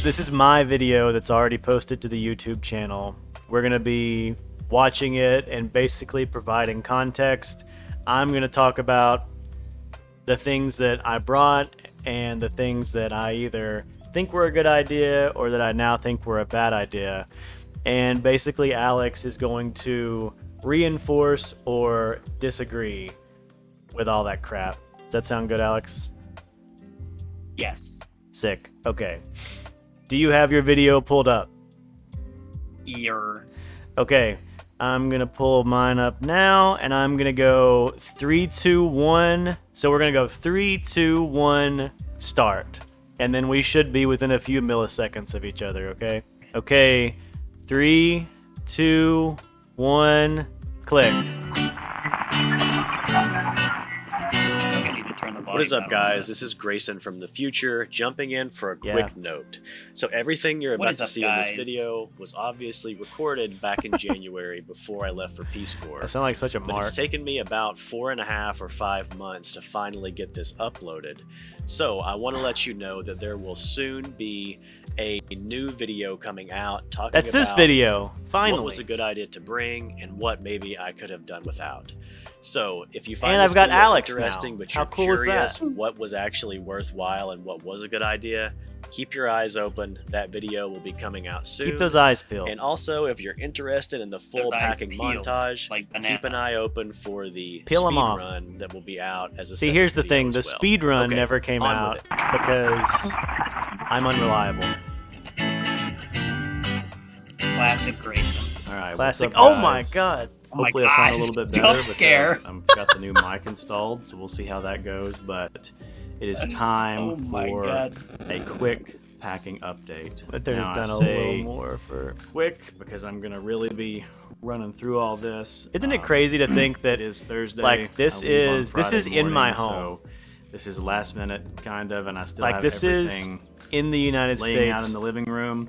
this is my video that's already posted to the YouTube channel. We're gonna be watching it and basically providing context. I'm gonna talk about the things that I brought and the things that I either think were a good idea or that I now think were a bad idea. And basically Alex is going to reinforce or disagree with all that crap. Does that sound good, Alex? Yes. Sick. Okay. Do you have your video pulled up? Okay. I'm going to pull mine up now, and I'm going to go 3, 2, 1. So we're going to go 3, 2, 1, start. And then we should be within a few milliseconds of each other, okay? Okay. 3, 2, 1, click. What is up, guys? This is Grayson from the future, jumping in for a quick note. So everything you're about to see in this video was obviously recorded back in January before I left for Peace Corps. That sounds like such a mark. But it's taken me about 4.5 or 5 months to finally get this uploaded. So I want to let you know that there will soon be a new video coming out talking about this video, finally. What was a good idea to bring and what maybe I could have done without. So if you find and this I've got video Alex interesting, now. but you're How cool curious is that? what was actually worthwhile and what was a good idea, keep your eyes open. That video will be coming out soon. Keep those eyes peeled. And also, if you're interested in the full packing montage, like keep an eye open for the Peel 'em speed off. run that will be out as a See, here's the separate video thing. as The well. speed run Okay, never came on out with it. because I'm unreliable. Classic Grayson. All right. Classic. What's up, Oh my guys? god. Hopefully my I sound a gosh, little bit jump better scare. because I've got the new mic installed, so we'll see how that goes. But it is time Oh my for God. a quick packing update. But there's Now, I done a say little more for. quick because I'm gonna really be running through all this. Isn't it crazy to think that it is Thursday? like this I leave on is Friday in my morning, home. So this is last minute kind of, and I still Like have this is everything in the United laying out in States. the living room.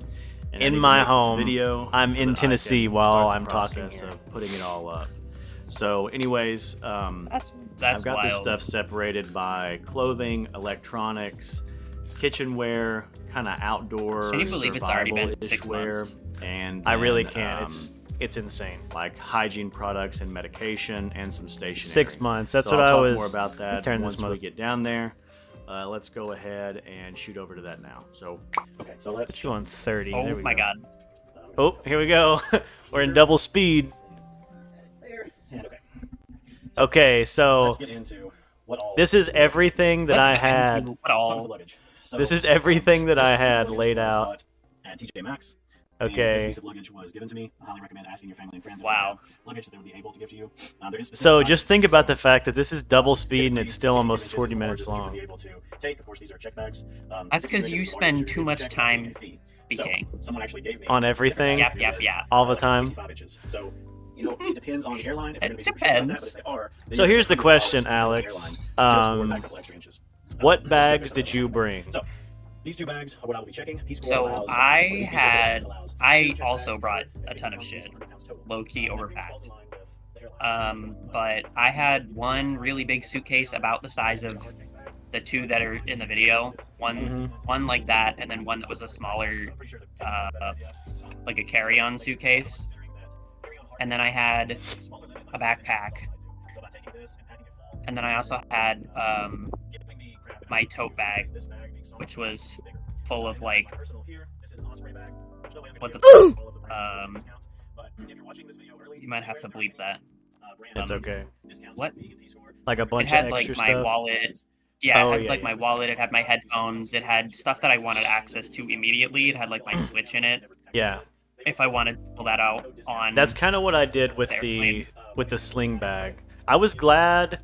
And I In need to my make this home. video I'm so in that I Tennessee can while start the I'm talking process here. of putting it all up. So, anyways, That's I've got this wild. stuff separated by clothing, electronics, kitchenware, kind of outdoor Can you believe it's already been survival-ish 6 wear, months? and I really then, can't. It's insane. like hygiene products and medication and some stationery. 6 months. That's So what I'll I talk was. more about that turn once this we mother. get down there. Let's go ahead and shoot over to that now. So, okay, so let's. Put you on 30. Oh There we my go. god. Oh, here we go. We're in double speed. And okay, Okay, so let's get into what all. this is everything that Let's I get had. into what Some of all. the luggage. So, This is everything that I this had luggage laid was out. bought at TJ Maxx. And this Okay. piece of luggage was given to me. I highly recommend asking your family and friends if Wow. they have luggage that they would be able to give to you. There is specific So sizes, just think about so the fact that this is double speed and typically it's still 62 almost inches 40 is the minutes largest that you would long. be able to take. Of course, these are check bags. That's 'cause 62 you inches is the spend largest too that much you could check time and fee. speaking. So, someone actually gave me On a everything? different bag Yep, that yep, is, yeah. All the time? 65 inches. So, you know, it depends on the airline. If It you're gonna be super sure about that, depends. but if they are, then So you here's the $100 question, for the airline Alex. just for that couple extra inches. What bags did you bring? So, these two bags are what I will be checking. Peace Corps So allows- I Peace Corps had, allows I 2 check also bags brought that a ton of can shit, 100 pounds total. low-key That overpacked. falls in line with their allowance. But I had one really big suitcase about the size of the two that are in the video. One like that, and then one that was a smaller, like a carry-on suitcase. And then I had a backpack. And then I also had my tote bag, which was full of like, what the you might have to bleep that. It's okay. What? Like a It bunch had of like extra my stuff? wallet. Yeah, Oh, it had yeah, like yeah. my wallet, it had my headphones, it had stuff that I wanted access to immediately. It had like my Switch in it. Yeah. If I wanted to pull that out on That's kind of what I did with Airplane. the sling bag. I was glad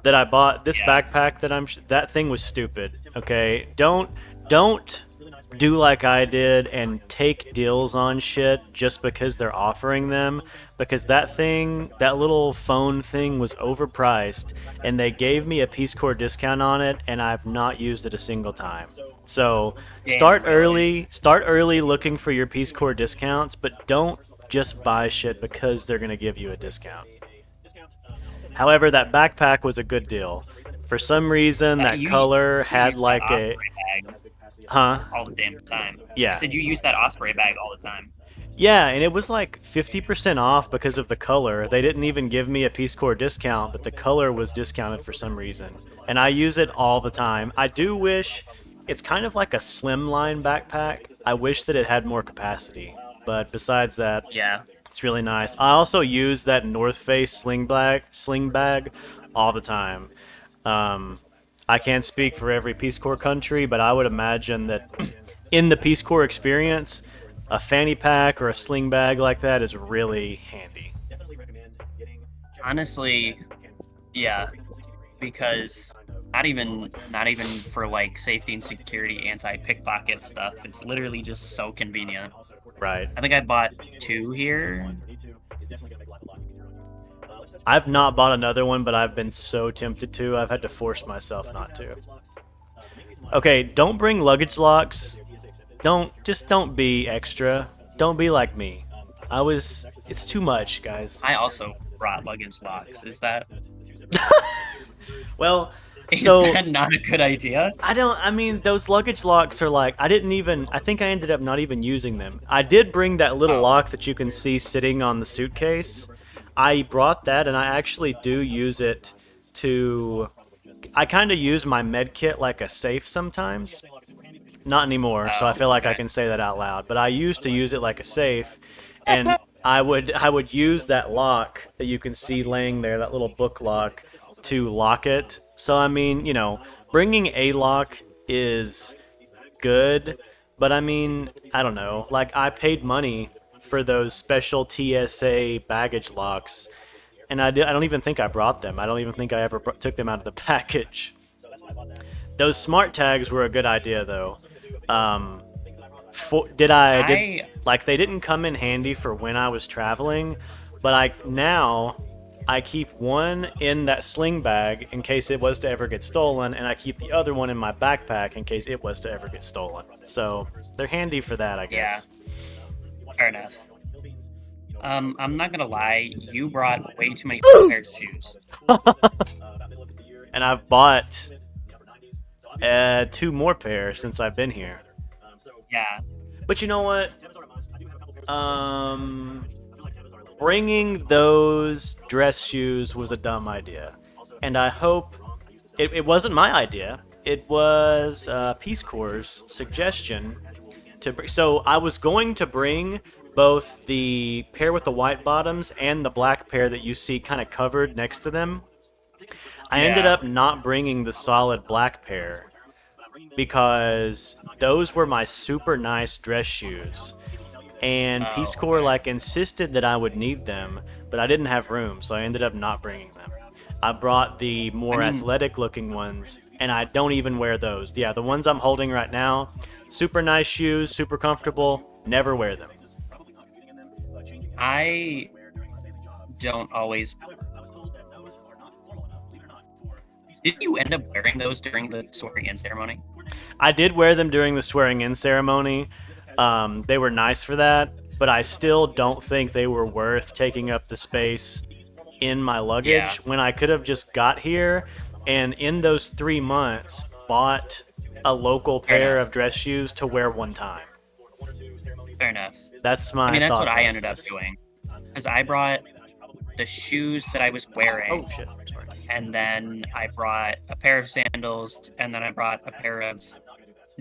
that I bought this Yeah. backpack that thing was stupid. Okay? Don't do like I did and take deals on shit just because they're offering them, because that little phone thing was overpriced and they gave me a Peace Corps discount on it and I've not used it a single time. So start early looking for your Peace Corps discounts, but don't just buy shit because they're going to give you a discount. However, that backpack was a good deal. For some reason, that you- color you had used like the a... Osprey bag. Huh? all the damn time. Yeah. I said you use that Osprey bag all the time. Yeah, and it was like 50% off because of the color. They didn't even give me a Peace Corps discount, but the color was discounted for some reason. And I use it all the time. I do wish it's kind of like a slimline backpack. I wish that it had more capacity. But besides that, yeah, it's really nice. I also use that North Face sling bag all the time. I can't speak for every Peace Corps country, but I would imagine that in the Peace Corps experience, a fanny pack or a sling bag like that is really handy. Honestly, yeah, because not even for like safety and security, anti-pickpocket stuff. It's literally just so convenient. Right. I think I bought 2 here. I've not bought another one, but I've been so tempted to. I've had to force myself not to. Okay, don't bring luggage locks. Don't be extra. Don't be like me. It's too much, guys. I also brought luggage locks. Is that well, is so that not a good idea? I mean, those luggage locks are like, I think I ended up not even using them. I did bring that little lock that you can see sitting on the suitcase. I brought that, and I actually do use it I kind of use my med kit like a safe sometimes. Not anymore, so I feel like I can say that out loud. But I used to use it like a safe, and I would use that lock that you can see laying there, that little book lock, to lock it. So I mean, bringing a lock is good, but I mean, I don't know. Like, I paid money for those special TSA baggage locks, and I don't even think I brought them. I don't even think I ever took them out of the package. Those smart tags were a good idea, though. They didn't come in handy for when I was traveling, but I keep one in that sling bag in case it was to ever get stolen, and I keep the other one in my backpack in case it was to ever get stolen. So they're handy for that, I guess. Yeah. Fair enough. I'm not gonna lie, you brought way too many pairs of shoes. And I've bought 2 more pairs since I've been here. Yeah. But you know what? Bringing those dress shoes was a dumb idea. And I hope it wasn't my idea. It was Peace Corps' suggestion so I was going to bring both the pair with the white bottoms and the black pair that you see kind of covered next to them. I ended up not bringing the solid black pair because those were my super nice dress shoes. And Peace Corps insisted that I would need them, but I didn't have room, so I ended up not bringing them. I brought the more athletic looking ones, and I don't even wear those. Yeah, the ones I'm holding right now, super nice shoes, super comfortable, never wear them. I don't always. Did you end up wearing those during the swearing-in ceremony? I did wear them during the swearing-in ceremony. They were nice for that, but I still don't think they were worth taking up the space in my luggage when I could have just got here and in those 3 months bought a local pair of dress shoes to wear one time. Fair enough. That's my that's what process. I ended up doing. Because I brought the shoes that I was wearing. Oh, shit. Sorry. And then I brought a pair of sandals, and then I brought a pair of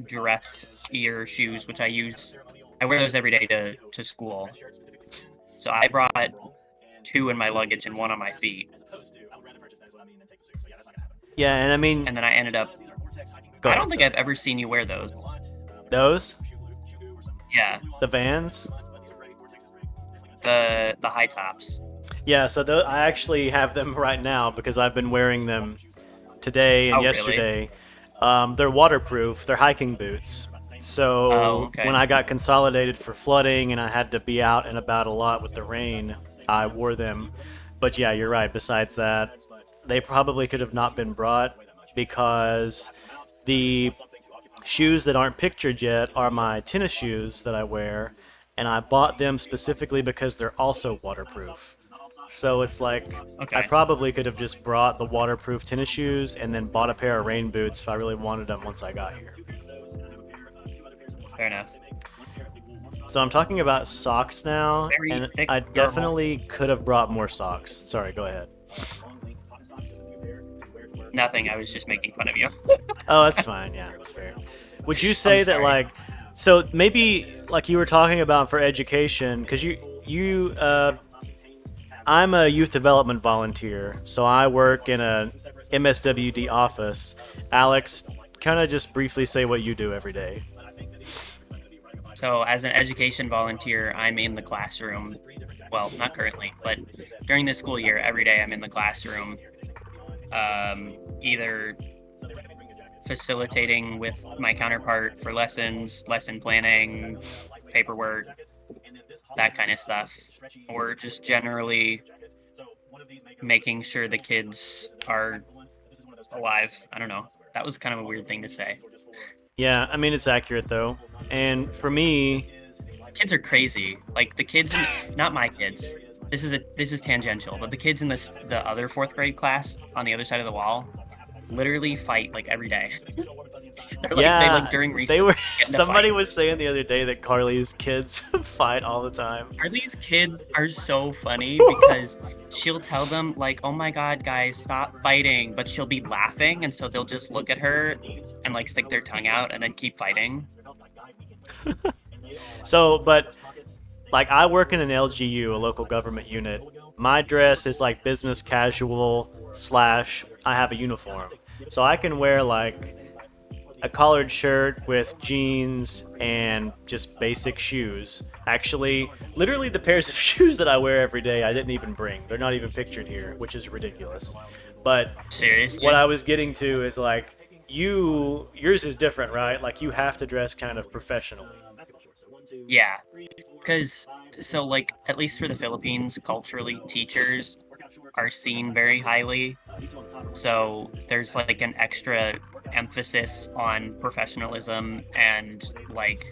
dress ear shoes, which I wear those every day to school. So I brought 2 in my luggage and 1 on my feet. Yeah, and I mean... And then I ended up... I don't think I've ever seen you wear those. Those? Yeah. The Vans? The high tops. Yeah, so I actually have them right now because I've been wearing them today and yesterday. Really? They're waterproof. They're hiking boots. So when I got consolidated for flooding and I had to be out and about a lot with the rain, I wore them. But yeah, you're right. Besides that, they probably could have not been brought because the shoes that aren't pictured yet are my tennis shoes that I wear, and I bought them specifically because they're also waterproof. So it's like, I probably could have just brought the waterproof tennis shoes and then bought a pair of rain boots if I really wanted them once I got here. Fair enough. So I'm talking about socks now, Very and thick, I durable. definitely could have brought more socks. Sorry, go ahead. Nothing. I was just making fun of you. Oh, that's fine. Yeah, that's fair. Would you say that like, so maybe like you were talking about for education, because I'm a youth development volunteer, so I work in a MSWD office. Alex, kind of just briefly say what you do every day. So as an education volunteer, I'm in the classroom. Well, not currently, but during the school year, every day I'm in the classroom, either facilitating with my counterpart for lessons, lesson planning, paperwork, that kind of stuff, or just generally making sure the kids are alive. I don't know. That was kind of a weird thing to say. Yeah, I mean it's accurate though. And for me, kids are crazy. Like the kids, not my kids. This is tangential, but the kids in the other 4th grade class on the other side of the wall literally fight like every day. During recess. Somebody was saying the other day that Carly's kids fight all the time. Carly's kids are so funny because she'll tell them like, "Oh my God, guys, stop fighting," but she'll be laughing, and so they'll just look at her and like stick their tongue out and then keep fighting. So, but like I work in an LGU, a local government unit. My dress is like business casual / I have a uniform. So I can wear like a collared shirt with jeans and just basic shoes. Actually, literally the pairs of shoes that I wear every day I didn't even bring. They're not even pictured here, which is ridiculous. But seriously, what I was getting to is like yours is different, right? Like you have to dress kind of professionally. Yeah, because so like at least for the Philippines, culturally, teachers are seen very highly. So there's like an extra emphasis on professionalism and like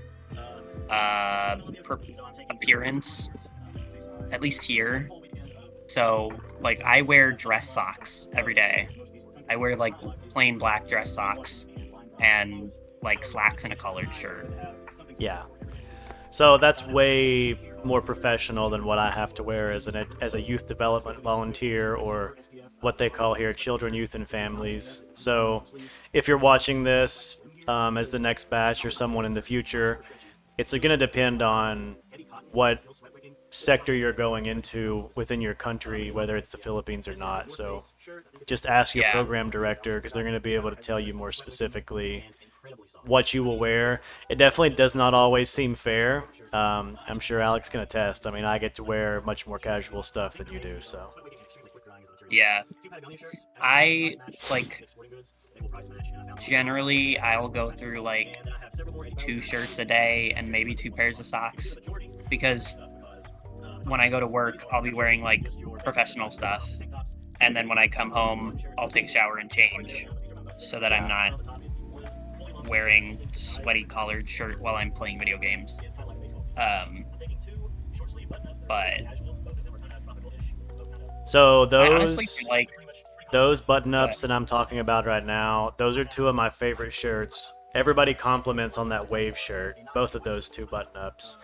appearance, at least here. So like I wear dress socks every day. I wear like plain black dress socks and like slacks and a collared shirt. Yeah. So that's way more professional than what I have to wear as a youth development volunteer, or what they call here children, youth, and families. So if you're watching this as the next batch or someone in the future, it's going to depend on what sector you're going into within your country, whether it's the Philippines or not. So just ask your program director, because they're going to be able to tell you more specifically what you will wear. It definitely does not always seem fair. I'm sure Alex can attest. I mean, I get to wear much more casual stuff than you do, so. Yeah. I, like, generally, I'll go through, like, 2 shirts a day and maybe 2 pairs of socks, because when I go to work, I'll be wearing, like, professional stuff, and then when I come home, I'll take a shower and change, so that I'm not wearing sweaty collared shirt while I'm playing video games. But so those button-ups that I'm talking about right now, those are 2 of my favorite shirts. Everybody compliments on that wave shirt, both of those 2 button-ups.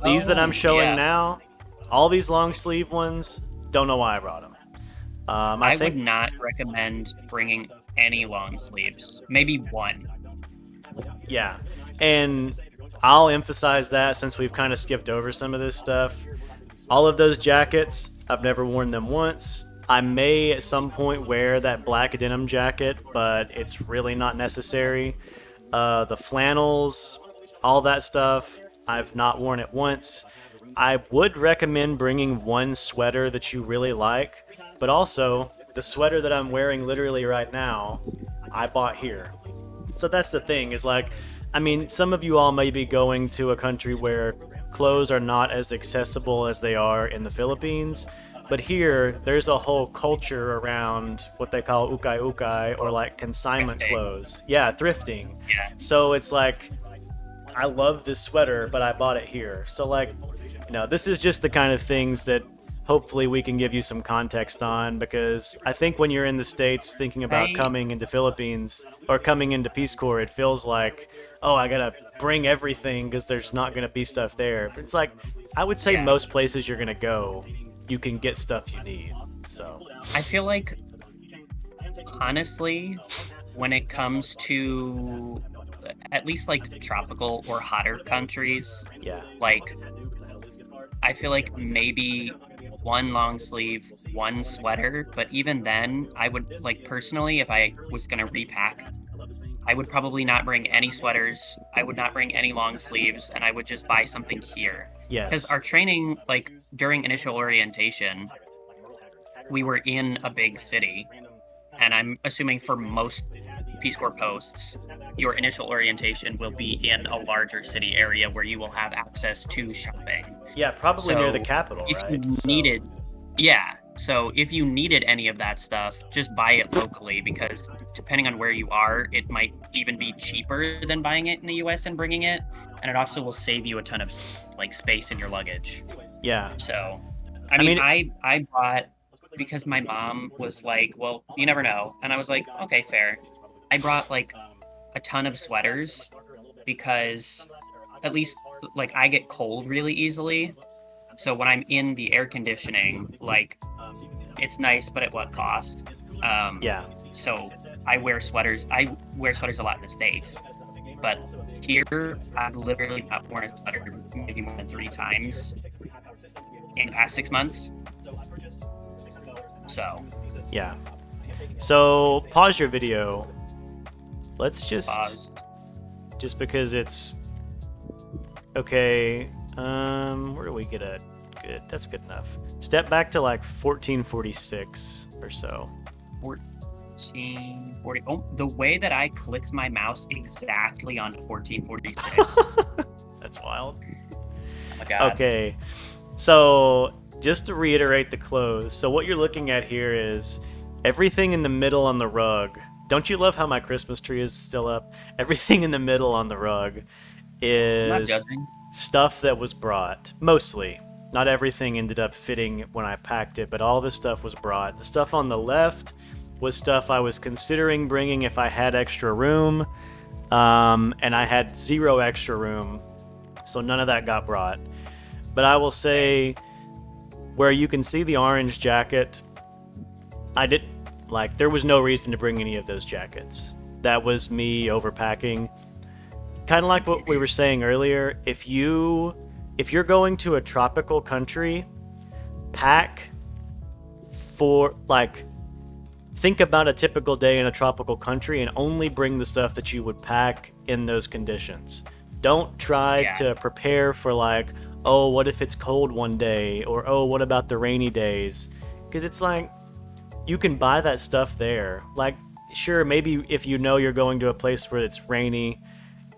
These that I'm showing now, all these long sleeve ones, don't know why I brought them. I would not recommend bringing any long sleeves. Maybe 1. Yeah, and I'll emphasize that since we've kind of skipped over some of this stuff. All of those jackets, I've never worn them once. I may at some point wear that black denim jacket, but it's really not necessary. The flannels, all that stuff, I've not worn it once. I would recommend bringing 1 sweater that you really like, but also the sweater that I'm wearing literally right now, I bought here. So that's the thing, is like, I mean, some of you all may be going to a country where clothes are not as accessible as they are in the Philippines, but here there's a whole culture around what they call ukay-ukay, or like consignment clothes. Yeah, thrifting. Yeah. So it's like, I love this sweater, but I bought it here. So like, this is just the kind of things that hopefully we can give you some context on, because I think when you're in the States thinking about coming into Philippines or coming into Peace Corps, it feels like, oh, I gotta bring everything because there's not gonna be stuff there. But it's like, I would say most places you're gonna go, you can get stuff you need. So I feel like, honestly, when it comes to at least like tropical or hotter countries, like I feel like maybe one long sleeve, one sweater, but even then, I would, like, personally, if I was gonna repack, I would probably not bring any sweaters, I would not bring any long sleeves, and I would just buy something here. Because our training, like, during initial orientation, we were in a big city, and I'm assuming for most Peace Corps posts, your initial orientation will be in a larger city area where you will have access to shopping. Yeah, probably near the capital, if right? You needed, so if you needed any of that stuff, just buy it locally, because depending on where you are, it might even be cheaper than buying it in the US and bringing it, and it also will save you a ton of like space in your luggage. Yeah. So, I mean I bought, because my mom was like, well, you never know, and I was like, okay, fair. I brought like a ton of sweaters because at least like I get cold really easily. So when I'm in the air conditioning, like it's nice, but at what cost? So I wear sweaters. I wear sweaters a lot in the States, but here I've literally not worn a sweater maybe more than 3 times in the past 6 months. So yeah. So pause your video. Let's just because it's okay. Where do we get a good? That's good enough. Step back to like 1446 or so. 1440. Oh, the way that I clicked my mouse exactly on 1446. That's wild. Oh my god. Okay, so just to reiterate the clothes. So what you're looking at here is everything in the middle on the rug. Don't you love how my Christmas tree is still up? Everything in the middle on the rug is stuff that was brought. Mostly. Not everything ended up fitting when I packed it, but all this stuff was brought. The stuff on the left was stuff I was considering bringing if I had extra room, and I had 0 extra room, so none of that got brought. But I will say, where you can see the orange jacket, there was no reason to bring any of those jackets. That was me overpacking. Kind of like what we were saying earlier, if you're going to a tropical country, pack for, think about a typical day in a tropical country and only bring the stuff that you would pack in those conditions. Don't try to prepare for oh, what if it's cold one day? Or, oh, what about the rainy days? Because it's you can buy that stuff there. Sure, maybe if you know you're going to a place where it's rainy,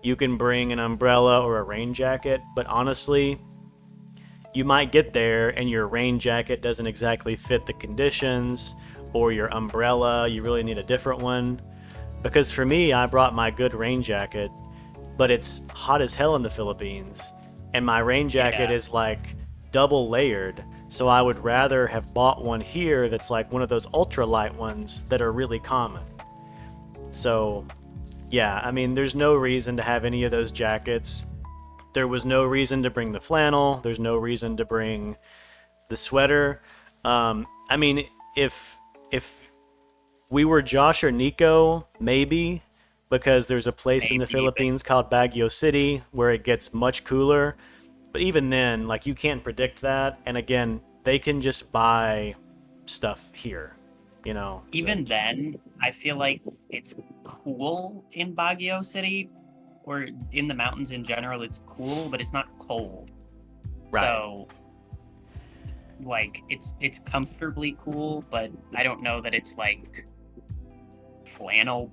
you can bring an umbrella or a rain jacket, but honestly, you might get there and your rain jacket doesn't exactly fit the conditions, or your umbrella, you really need a different one. Because for me, I brought my good rain jacket, but it's hot as hell in the Philippines, and my rain jacket is double layered, so I would rather have bought one here that's one of those ultralight ones that are really common. So yeah, I mean, there's no reason to have any of those jackets. There was no reason to bring the flannel. There's no reason to bring the sweater. I mean, if we were Josh or Nico, maybe, because there's a place in the Philippines called Baguio City where it gets much cooler. But even then, you can't predict that. And again, they can just buy stuff here. Even then, I feel like it's cool in Baguio City, or in the mountains in general. It's cool, but it's not cold. Right. So, it's comfortably cool, but I don't know that it's flannel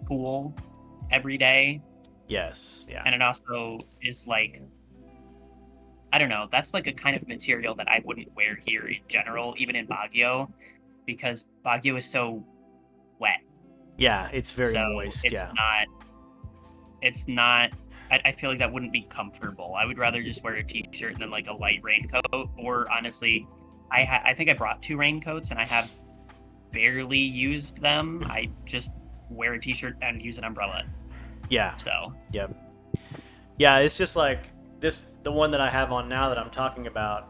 cool every day. Yes. Yeah. And it also is I don't know. That's a kind of material that I wouldn't wear here in general, even in Baguio, because Baguio is so wet. Yeah, it's very moist. It's not. I feel like that wouldn't be comfortable. I would rather just wear a t-shirt than a light raincoat, or honestly, I think I brought 2 raincoats, and I have barely used them. I just wear a t-shirt and use an umbrella. Yeah. So. Yep. Yeah, it's just like this. The one that I have on now that I'm talking about.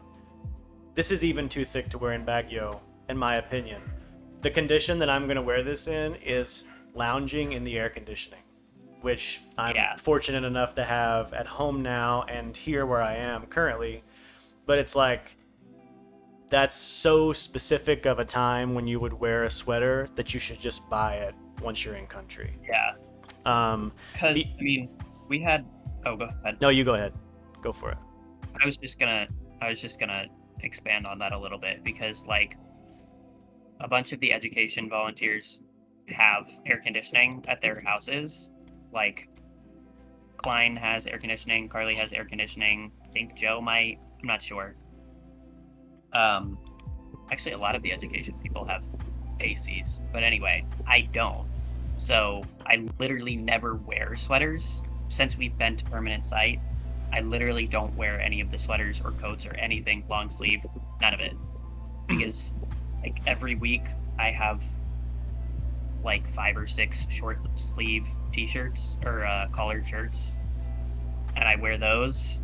This is even too thick to wear in Baguio, in my opinion. The condition that I'm going to wear this in is lounging in the air conditioning, which I'm fortunate enough to have at home now and here where I am currently. But it's like, that's so specific of a time when you would wear a sweater that you should just buy it once you're in country. Yeah. Because, I mean, we had... Oh, go ahead. No, you go ahead. Go for it. I was just gonna expand on that a little bit, because, like, a bunch of the education volunteers have air conditioning at their houses. Like, Klein has air conditioning, Carly has air conditioning, I think Joe might, I'm not sure. Actually, a lot of the education people have ACs, but anyway, I don't. So I literally never wear sweaters since we've been to permanent site. I literally don't wear any of the sweaters or coats or anything long sleeve, none of it, because like every week I have like 5 or 6 short sleeve t-shirts or collared shirts, and I wear those,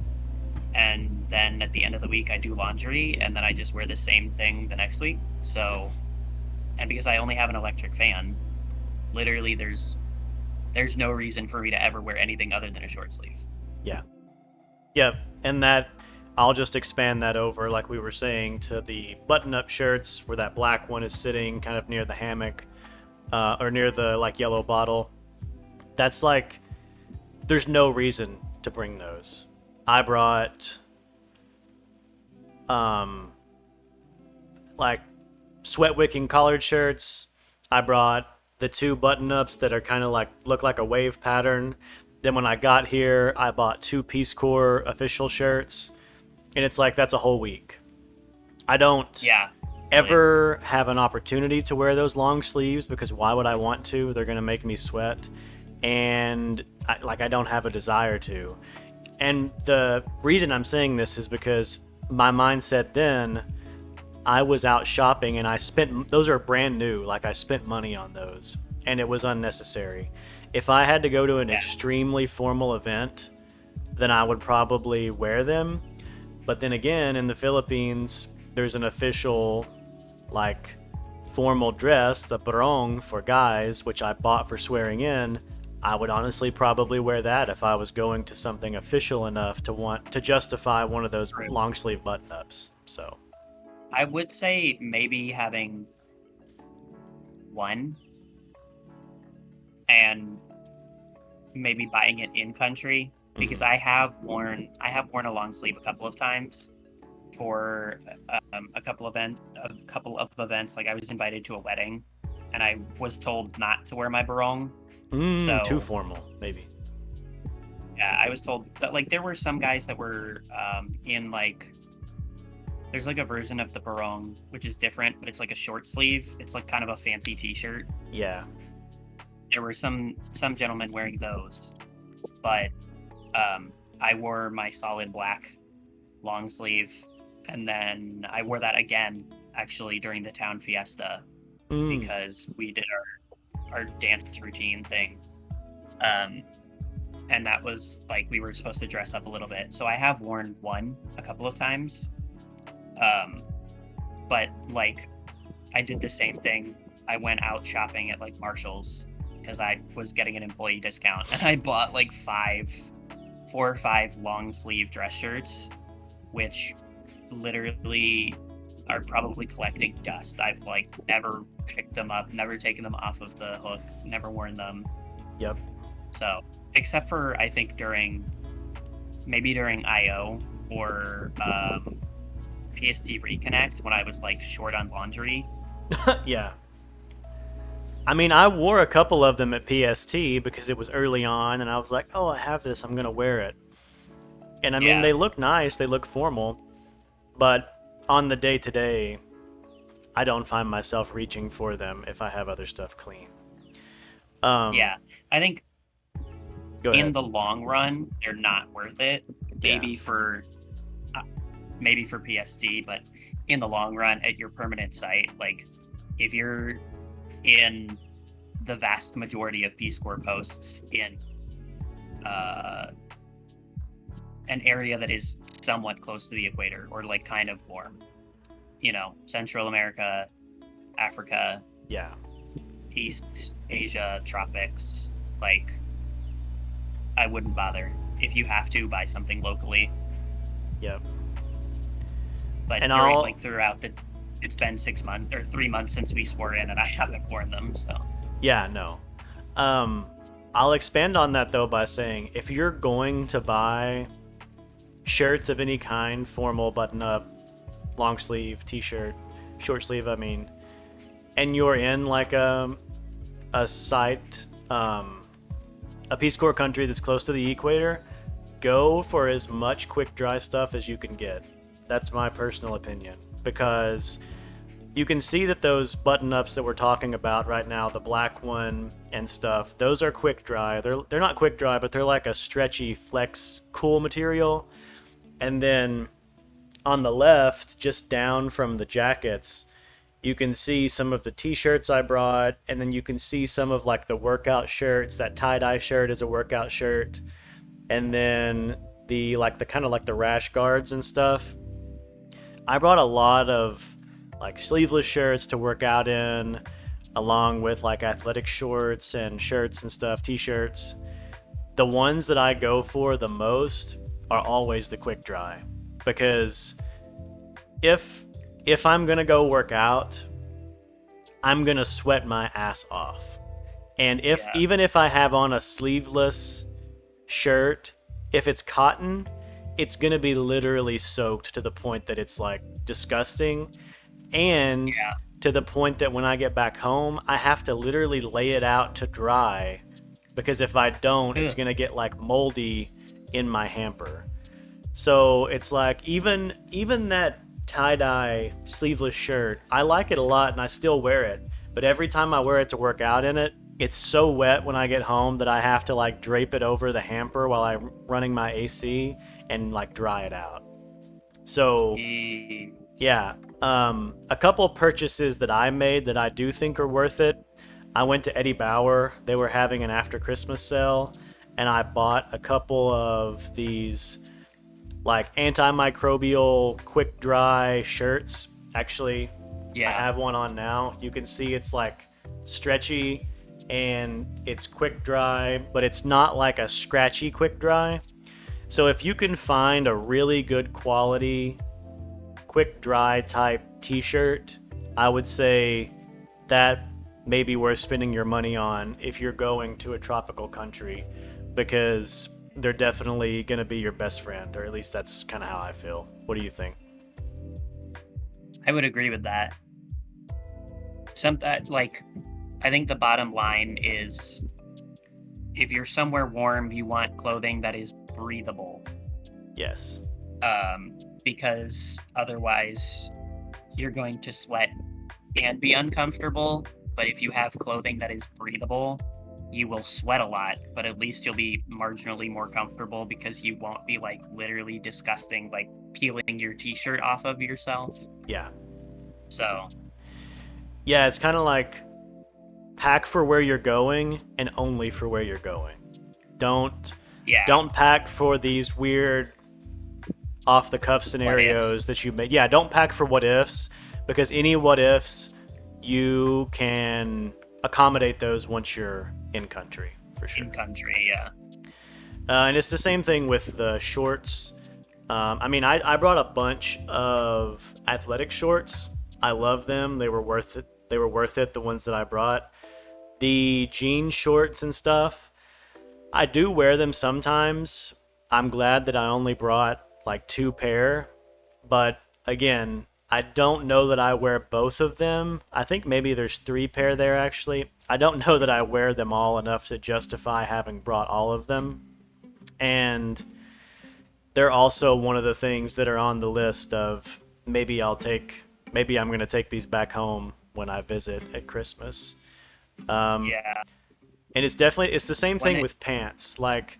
and then at the end of the week I do laundry, and then I just wear the same thing the next week. So, and because I only have an electric fan, literally there's no reason for me to ever wear anything other than a short sleeve. Yeah. Yep. And that, I'll just expand that over, like we were saying, to the button-up shirts where that black one is sitting kind of near the hammock, or near the like yellow bottle. That's like, there's no reason to bring those. I brought like sweat wicking collared shirts. I brought the 2 button-ups that are kind of like look like a wave pattern. Then when I got here, I bought 2 Peace Corps official shirts, and it's like, that's a whole week. I don't ever have an opportunity to wear those long sleeves, because why would I want to? They're gonna make me sweat, and I don't have a desire to. And the reason I'm saying this is because my mindset then, I was out shopping and I spent, those are brand new, like I spent money on those, and it was unnecessary. If I had to go to an extremely formal event, then I would probably wear them. But then again, in the Philippines, there's an official, like, formal dress, the barong for guys, which I bought for swearing in. I would honestly probably wear that if I was going to something official enough to want to justify one of those long sleeve button-ups. So I would say maybe having one and maybe buying it in country, because I have worn a long sleeve a couple of times for a couple of events. Like I was invited to a wedding, and I was told not to wear my barong. So too formal, maybe. Yeah, I was told that, like, there were some guys that were in like, there's like a version of the barong which is different, but it's like a short sleeve. It's like kind of a fancy t-shirt. Yeah. There were some gentlemen wearing those, but I wore my solid black long sleeve, and then I wore that again actually during the town fiesta because we did our dance routine thing, and that was like, we were supposed to dress up a little bit. So I have worn one a couple of times, but like I did the same thing. I went out shopping at like Marshall's because I was getting an employee discount, and I bought like 4 or 5 long sleeve dress shirts, which literally are probably collecting dust. I've like never picked them up, never taken them off of the hook, never worn them. Yep. So, except for I think during IO or PST Reconnect, when I was like short on laundry. Yeah. I mean, I wore a couple of them at PST because it was early on, and I was like, oh, I have this, I'm going to wear it. And I mean, they look nice, they look formal, but on the day-to-day, I don't find myself reaching for them if I have other stuff clean. Yeah, I think in the long run, they're not worth it. Maybe for PST, but in the long run at your permanent site. Like, if you're in the vast majority of Peace Corps posts in an area that is somewhat close to the equator, or like kind of warm, Central America, Africa, East Asia, tropics, like, I wouldn't bother. If you have to, buy something locally. Yep. But throughout it's been 6 months or 3 months since we swore in, and I haven't worn them, so. Yeah, no. I'll expand on that though by saying, if you're going to buy shirts of any kind, formal, button-up, long sleeve, t-shirt, short sleeve, and you're in like a site, a Peace Corps country that's close to the equator, go for as much quick dry stuff as you can get. That's my personal opinion, because you can see that those button-ups that we're talking about right now, the black one and stuff, those are quick dry. They're not quick dry, but they're like a stretchy flex cool material. And then on the left, just down from the jackets, you can see some of the t-shirts I brought, and then you can see some of like the workout shirts. That tie-dye shirt is a workout shirt, and then the kind of like the rash guards and stuff. I brought a lot of like sleeveless shirts to work out in, along with like athletic shorts and shirts and stuff, t-shirts. The ones that I go for the most are always the quick dry, because if I'm gonna go work out, I'm gonna sweat my ass off. And even if I have on a sleeveless shirt, if it's cotton, it's gonna be literally soaked to the point that it's like disgusting, and to the point that when I get back home, I have to literally lay it out to dry, because if I don't, it's gonna get like moldy in my hamper. So it's like, even that tie-dye sleeveless shirt, I like it a lot and I still wear it, but every time I wear it to work out in it, it's so wet when I get home that I have to like drape it over the hamper while I'm running my AC and like dry it out. So yeah, a couple purchases that I made that I do think are worth it. I went to Eddie Bauer. They were having an after Christmas sale, and I bought a couple of these like antimicrobial quick dry shirts. Actually, I have one on now. You can see it's like stretchy and it's quick dry, but it's not like a scratchy quick dry. So if you can find a really good quality quick dry type t-shirt, I would say that may be worth spending your money on if you're going to a tropical country, because they're definitely going to be your best friend, or at least that's kind of how I feel. What do you think? I would agree with that. I think the bottom line is, if you're somewhere warm, you want clothing that is breathable. Yes. Because otherwise you're going to sweat and be uncomfortable. But if you have clothing that is breathable, you will sweat a lot, but at least you'll be marginally more comfortable, because you won't be like literally disgusting, like peeling your t-shirt off of yourself. Yeah. So. Yeah, it's kind of like pack for where you're going and only for where you're going. Don't pack for these weird off-the-cuff scenarios that you make. Yeah, don't pack for what ifs, because any what ifs, you can accommodate those once you're in country, for sure. In country, yeah. And it's the same thing with the shorts. I brought a bunch of athletic shorts. I love them. They were worth it. The ones that I brought. The jean shorts and stuff, I do wear them sometimes. I'm glad that I only brought like 2 pair, but again, I don't know that I wear both of them. I think maybe there's 3 pair there, actually. I don't know that I wear them all enough to justify having brought all of them. And they're also one of the things that are on the list of maybe I'm going to take these back home when I visit at Christmas. And it's the same thing with pants. Like,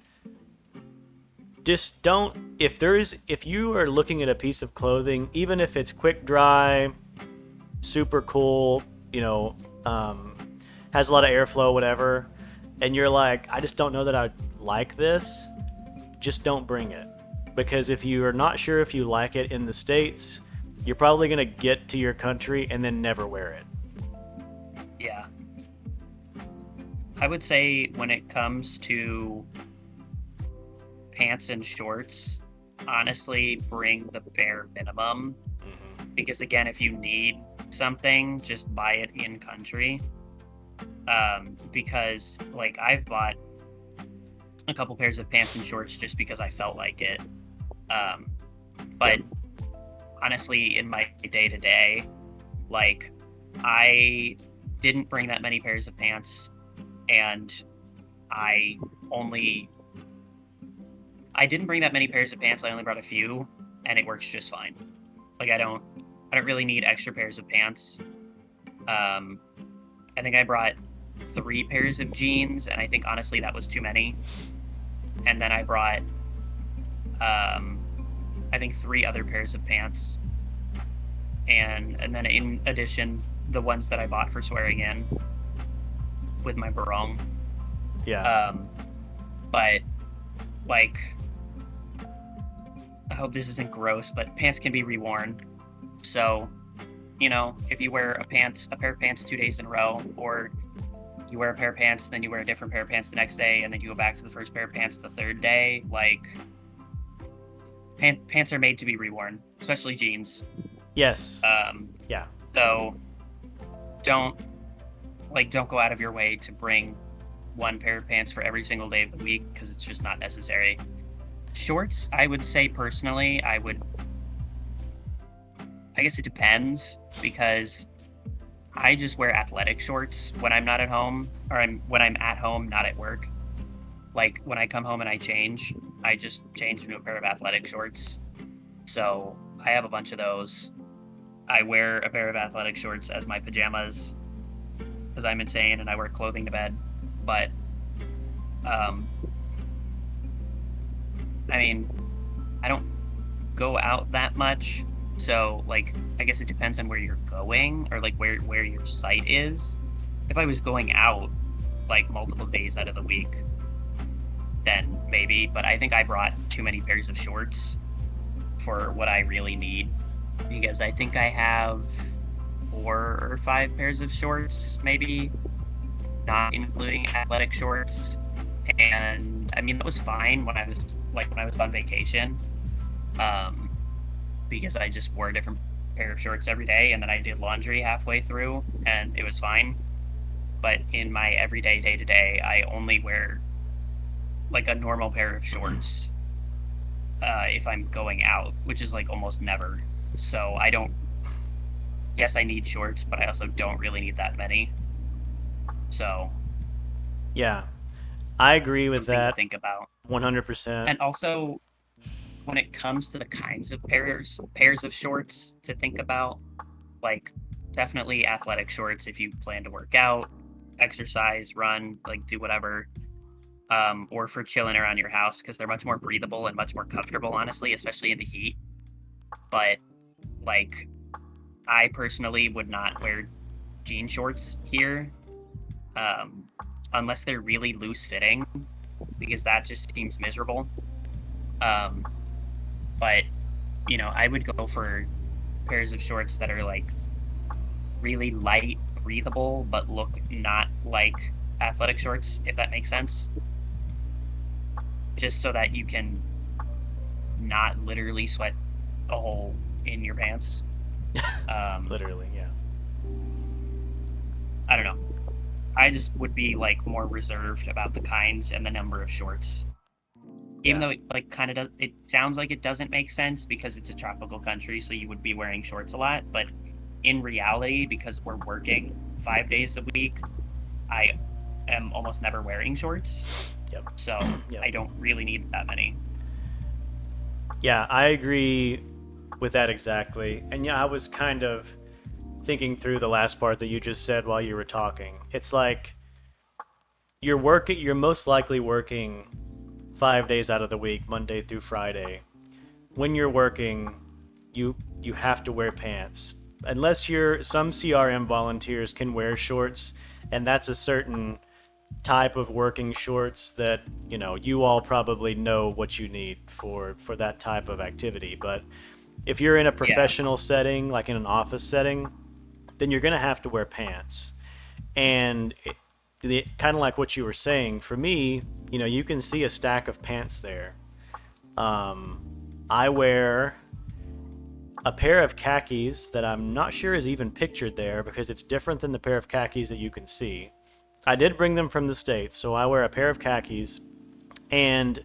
just don't, if you are looking at a piece of clothing, even if it's quick dry, super cool, has a lot of airflow, whatever, and you're like, I just don't know that I like this, just don't bring it. Because if you are not sure if you like it in the States, you're probably going to get to your country and then never wear it. Yeah. I would say when it comes to pants and shorts, honestly, bring the bare minimum. Because again, if you need something, just buy it in country. Because like I've bought a couple pairs of pants and shorts just because I felt like it. But honestly, in my day-to-day, like I didn't bring that many pairs of pants, and I didn't bring that many pairs of pants. I only brought a few, and it works just fine. Like I don't really need extra pairs of pants. I think I brought 3 pairs of jeans, and I think honestly that was too many. And then I brought I think 3 other pairs of pants, and then in addition the ones that I bought for swearing in with my barong. But like, I hope this isn't gross, but pants can be reworn. So, if you wear a pair of pants 2 days in a row, or you wear a pair of pants, then you wear a different pair of pants the next day, and then you go back to the first pair of pants the third day, like, pants are made to be reworn, especially jeans. Yes. Yeah. So don't go out of your way to bring 1 pair of pants for every single day of the week, because it's just not necessary. Shorts, I would say personally, I guess it depends, because I just wear athletic shorts when I'm not at home, or when I'm at home, not at work. Like when I come home and I just change into a pair of athletic shorts. So I have a bunch of those. I wear a pair of athletic shorts as my pajamas, because I'm insane and I wear clothing to bed. But I mean, I don't go out that much, so like I guess it depends on where you're going, or like where your site is. If I was going out like multiple days out of the week, then maybe, but I think I brought too many pairs of shorts for what I really need, because I think I have 4 or 5 pairs of shorts, maybe, not including athletic shorts. And I mean, that was fine when I was on vacation, because I just wore a different pair of shorts every day, and then I did laundry halfway through, and it was fine. But in my everyday day-to-day, I only wear like a normal pair of shorts if I'm going out, which is like almost never. So yes, I need shorts, but I also don't really need that many. So yeah, I agree with that. To think about 100%. And also, when it comes to the kinds of pairs of shorts to think about, like definitely athletic shorts if you plan to work out, exercise, run, like do whatever, or for chilling around your house, because they're much more breathable and much more comfortable, honestly, especially in the heat. But like, I personally would not wear jean shorts here, unless they're really loose fitting, because that just seems miserable. But I would go for pairs of shorts that are like really light, breathable, but look not like athletic shorts, if that makes sense. Just so that you can not literally sweat a hole in your pants. Literally, yeah. I don't know. I just would be like more reserved about the kinds and the number of shorts. Even though it like kind of does, it sounds like it doesn't make sense because it's a tropical country, so you would be wearing shorts a lot. But in reality, because we're working 5 days a week, I am almost never wearing shorts. Yep. So I don't really need that many. Yeah, I agree with that exactly. And yeah, I was kind of thinking through the last part that you just said while you were talking. It's like you're most likely working 5 days out of the week, Monday through Friday. When you're working, you have to wear pants. Unless some CRM volunteers can wear shorts, and that's a certain type of working shorts that, you all probably know what you need for that type of activity. But if you're in a professional setting, like in an office setting, then you're going to have to wear pants. And kind of like what you were saying, for me, you can see a stack of pants there. I wear a pair of khakis that I'm not sure is even pictured there because it's different than the pair of khakis that you can see. I did bring them from the States, so I wear a pair of khakis, and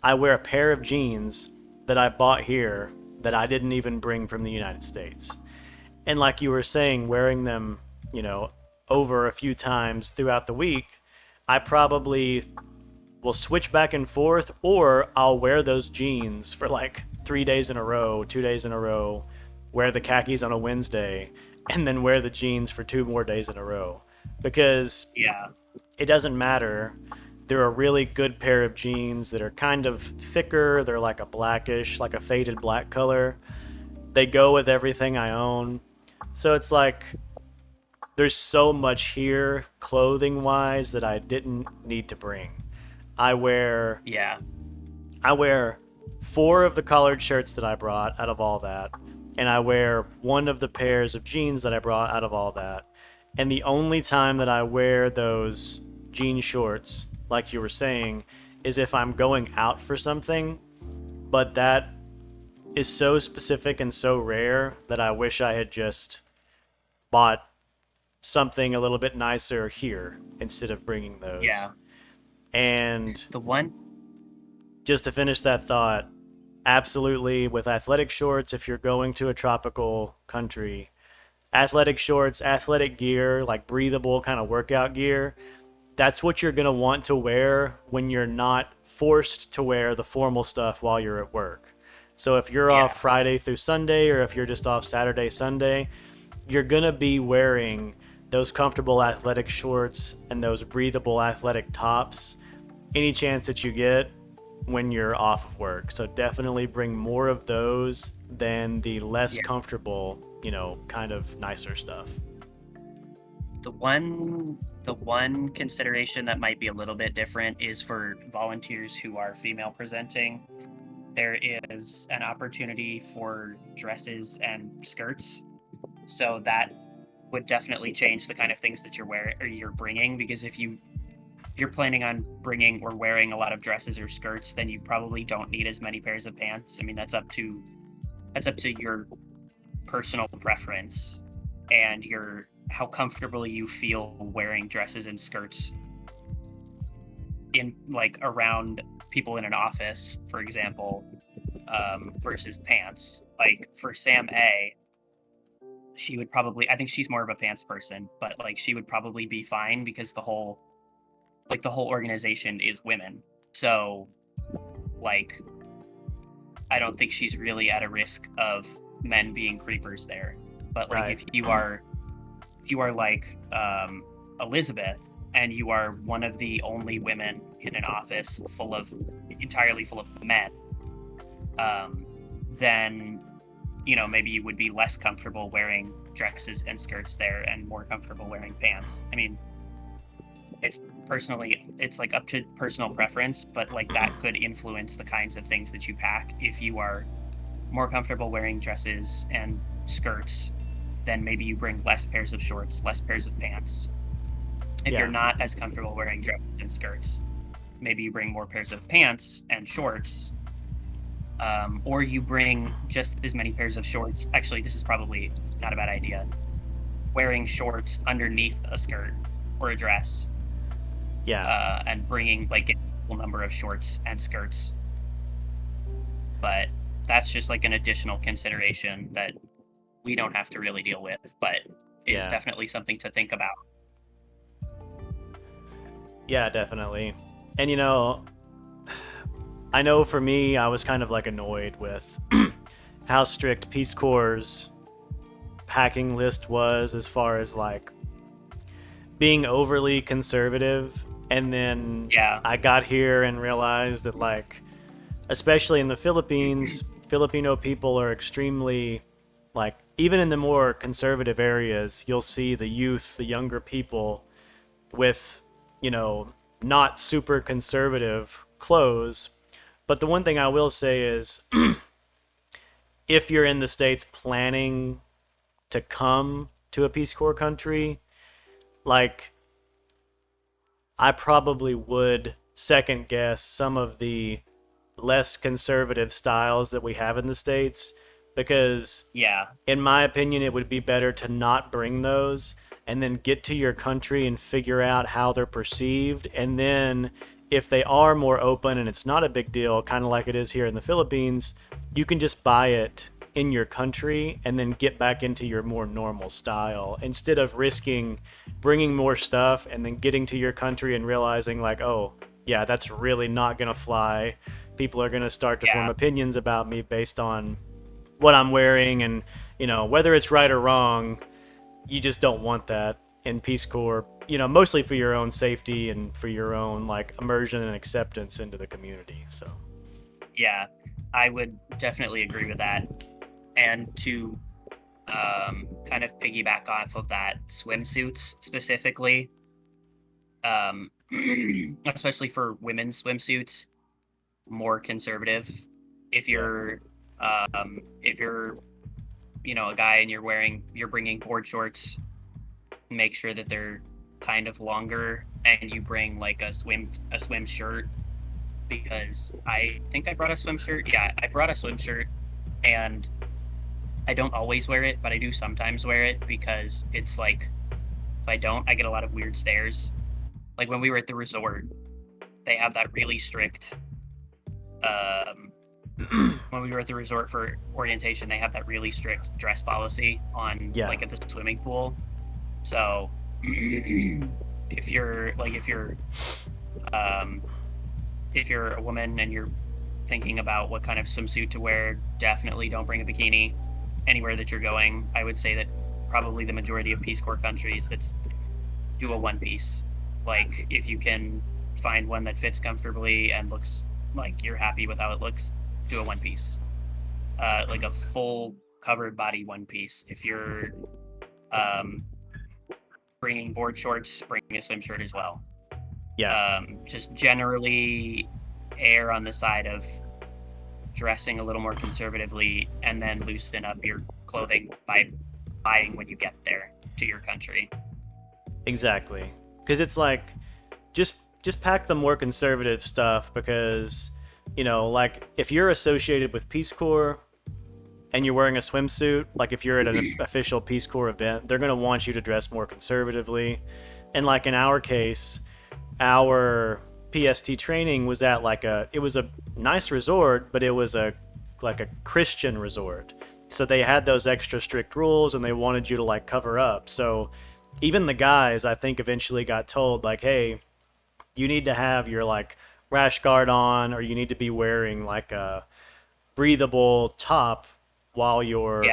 I wear a pair of jeans that I bought here that I didn't even bring from the United States. And like you were saying, wearing them, over a few times throughout the week, I probably will switch back and forth, or I'll wear those jeans for like 3 days in a row, 2 days in a row, wear the khakis on a Wednesday, and then wear the jeans for 2 more days in a row. Because it doesn't matter. They're a really good pair of jeans that are kind of thicker. They're like a blackish, like a faded black color. They go with everything I own. So it's like there's so much here clothing wise that I didn't need to bring. I wear 4 of the collared shirts that I brought out of all that, and I wear 1 of the pairs of jeans that I brought out of all that. And the only time that I wear those jean shorts, like you were saying, is if I'm going out for something. But that is so specific and so rare that I wish I had just bought something a little bit nicer here instead of bringing those. Yeah. And just to finish that thought, absolutely, with athletic shorts, if you're going to a tropical country, athletic shorts, athletic gear, like breathable kind of workout gear, that's what you're going to want to wear when you're not forced to wear the formal stuff while you're at work. So if you're off Friday through Sunday, or if you're just off Saturday, Sunday, you're going to be wearing those comfortable athletic shorts and those breathable athletic tops any chance that you get when you're off of work. So definitely bring more of those than the less comfortable, kind of nicer stuff. The one consideration that might be a little bit different is for volunteers who are female presenting. There is an opportunity for dresses and skirts, so that would definitely change the kind of things that you're bringing. Because if you're planning on bringing or wearing a lot of dresses or skirts, then you probably don't need as many pairs of pants. I mean, that's up to your personal preference and how comfortable you feel wearing dresses and skirts in, like, around people in an office, for example, versus pants. Like for Sam A, she would probably, I think she's more of a pants person, but like she would probably be fine because the whole organization is women. So like I don't think she's really at a risk of men being creepers there. But like if you are like Elizabeth, and you are one of the only women in an office entirely full of men, then maybe you would be less comfortable wearing dresses and skirts there and more comfortable wearing pants. I mean, it's like up to personal preference, but like that could influence the kinds of things that you pack. If you are more comfortable wearing dresses and skirts, then maybe you bring less pairs of shorts, less pairs of pants. If you're not as comfortable wearing dresses and skirts, maybe you bring more pairs of pants and shorts, or you bring just as many pairs of shorts. Actually, this is probably not a bad idea. Wearing shorts underneath a skirt or a dress. And bringing like a full number of shorts and skirts. But that's just like an additional consideration that we don't have to really deal with, but it's definitely something to think about. Yeah, definitely. And I know for me, I was kind of like annoyed with how strict Peace Corps' packing list was, as far as like being overly conservative And then Yeah. I got here and realized that, like, especially in the Philippines, Filipino people are extremely, like, even in the more conservative areas, you'll see the youth, the younger people with, not super conservative clothes. But the one thing I will say is if you're in the States planning to come to a Peace Corps country, like, I probably would second guess some of the less conservative styles that we have in the States, because in my opinion it would be better to not bring those and then get to your country and figure out how they're perceived, and then if they are more open and it's not a big deal, kind of like it is here in the Philippines, you can just buy it in your country and then get back into your more normal style, instead of risking bringing more stuff and then getting to your country and realizing, like, oh yeah, that's really not gonna fly. People are gonna start to form opinions about me based on what I'm wearing, and whether it's right or wrong, you just don't want that in Peace Corps, mostly for your own safety and for your own, like, immersion and acceptance into the community. So yeah, I would definitely agree with that. And to kind of piggyback off of that, swimsuits specifically, especially for women's swimsuits, more conservative. If you're a guy and you're bringing board shorts, make sure that they're kind of longer, and you bring like a swim shirt, because I think I brought a swim shirt. Yeah, I brought a swim shirt, and I don't always wear it, but I do sometimes wear it, because it's like, if I don't, I get a lot of weird stares. Like when we were at the resort, they have that really strict, when we were at the resort for orientation, they have that really strict dress policy on, like, at the swimming pool. So if you're a woman and you're thinking about what kind of swimsuit to wear, definitely don't bring a bikini anywhere that you're going. I would say that probably the majority of Peace Corps countries, that's do a one piece. Like, if you can find one that fits comfortably and looks like you're happy with how it looks, do a one piece. Like a full covered body one piece. If you're bringing board shorts, bring a swim shirt as well. Just generally err on the side of dressing a little more conservatively, and then loosen up your clothing by buying when you get there to your country. Exactly, because it's like, just pack the more conservative stuff, because like, if you're associated with Peace Corps and you're wearing a swimsuit, like if you're at an official Peace Corps event, they're going to want you to dress more conservatively. And like in our case, our PST training was at it was a nice resort, but it was a Christian resort. So they had those extra strict rules, and they wanted you to, like, cover up. So even the guys, I think, eventually got told, like, hey, you need to have your, like, rash guard on, or you need to be wearing, like, a breathable top while you're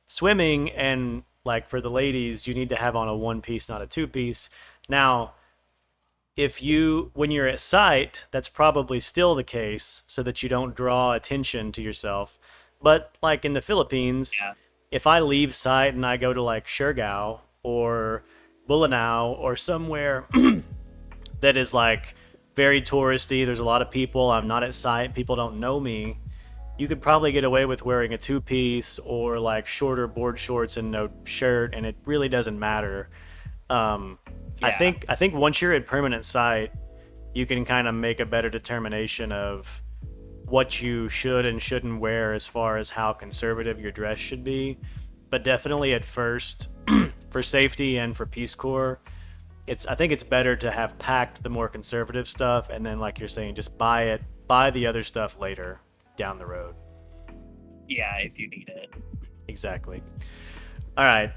swimming. And, like, for the ladies, you need to have on a one piece, not a two piece. Now, when you're at site, that's probably still the case, so that you don't draw attention to yourself. But like in the Philippines, if I leave site and I go to like Siargao or Bulanao or somewhere that is like very touristy, there's a lot of people, I'm not at site, people don't know me, you could probably get away with wearing a two-piece or like shorter board shorts and no shirt, and it really doesn't matter. I think once you're at permanent site, you can kind of make a better determination of what you should and shouldn't wear as far as how conservative your dress should be. But definitely at first, for safety and for Peace Corps, I think it's better to have packed the more conservative stuff, and then, like you're saying, just buy the other stuff later down the road. Yeah, if you need it. Exactly. All right.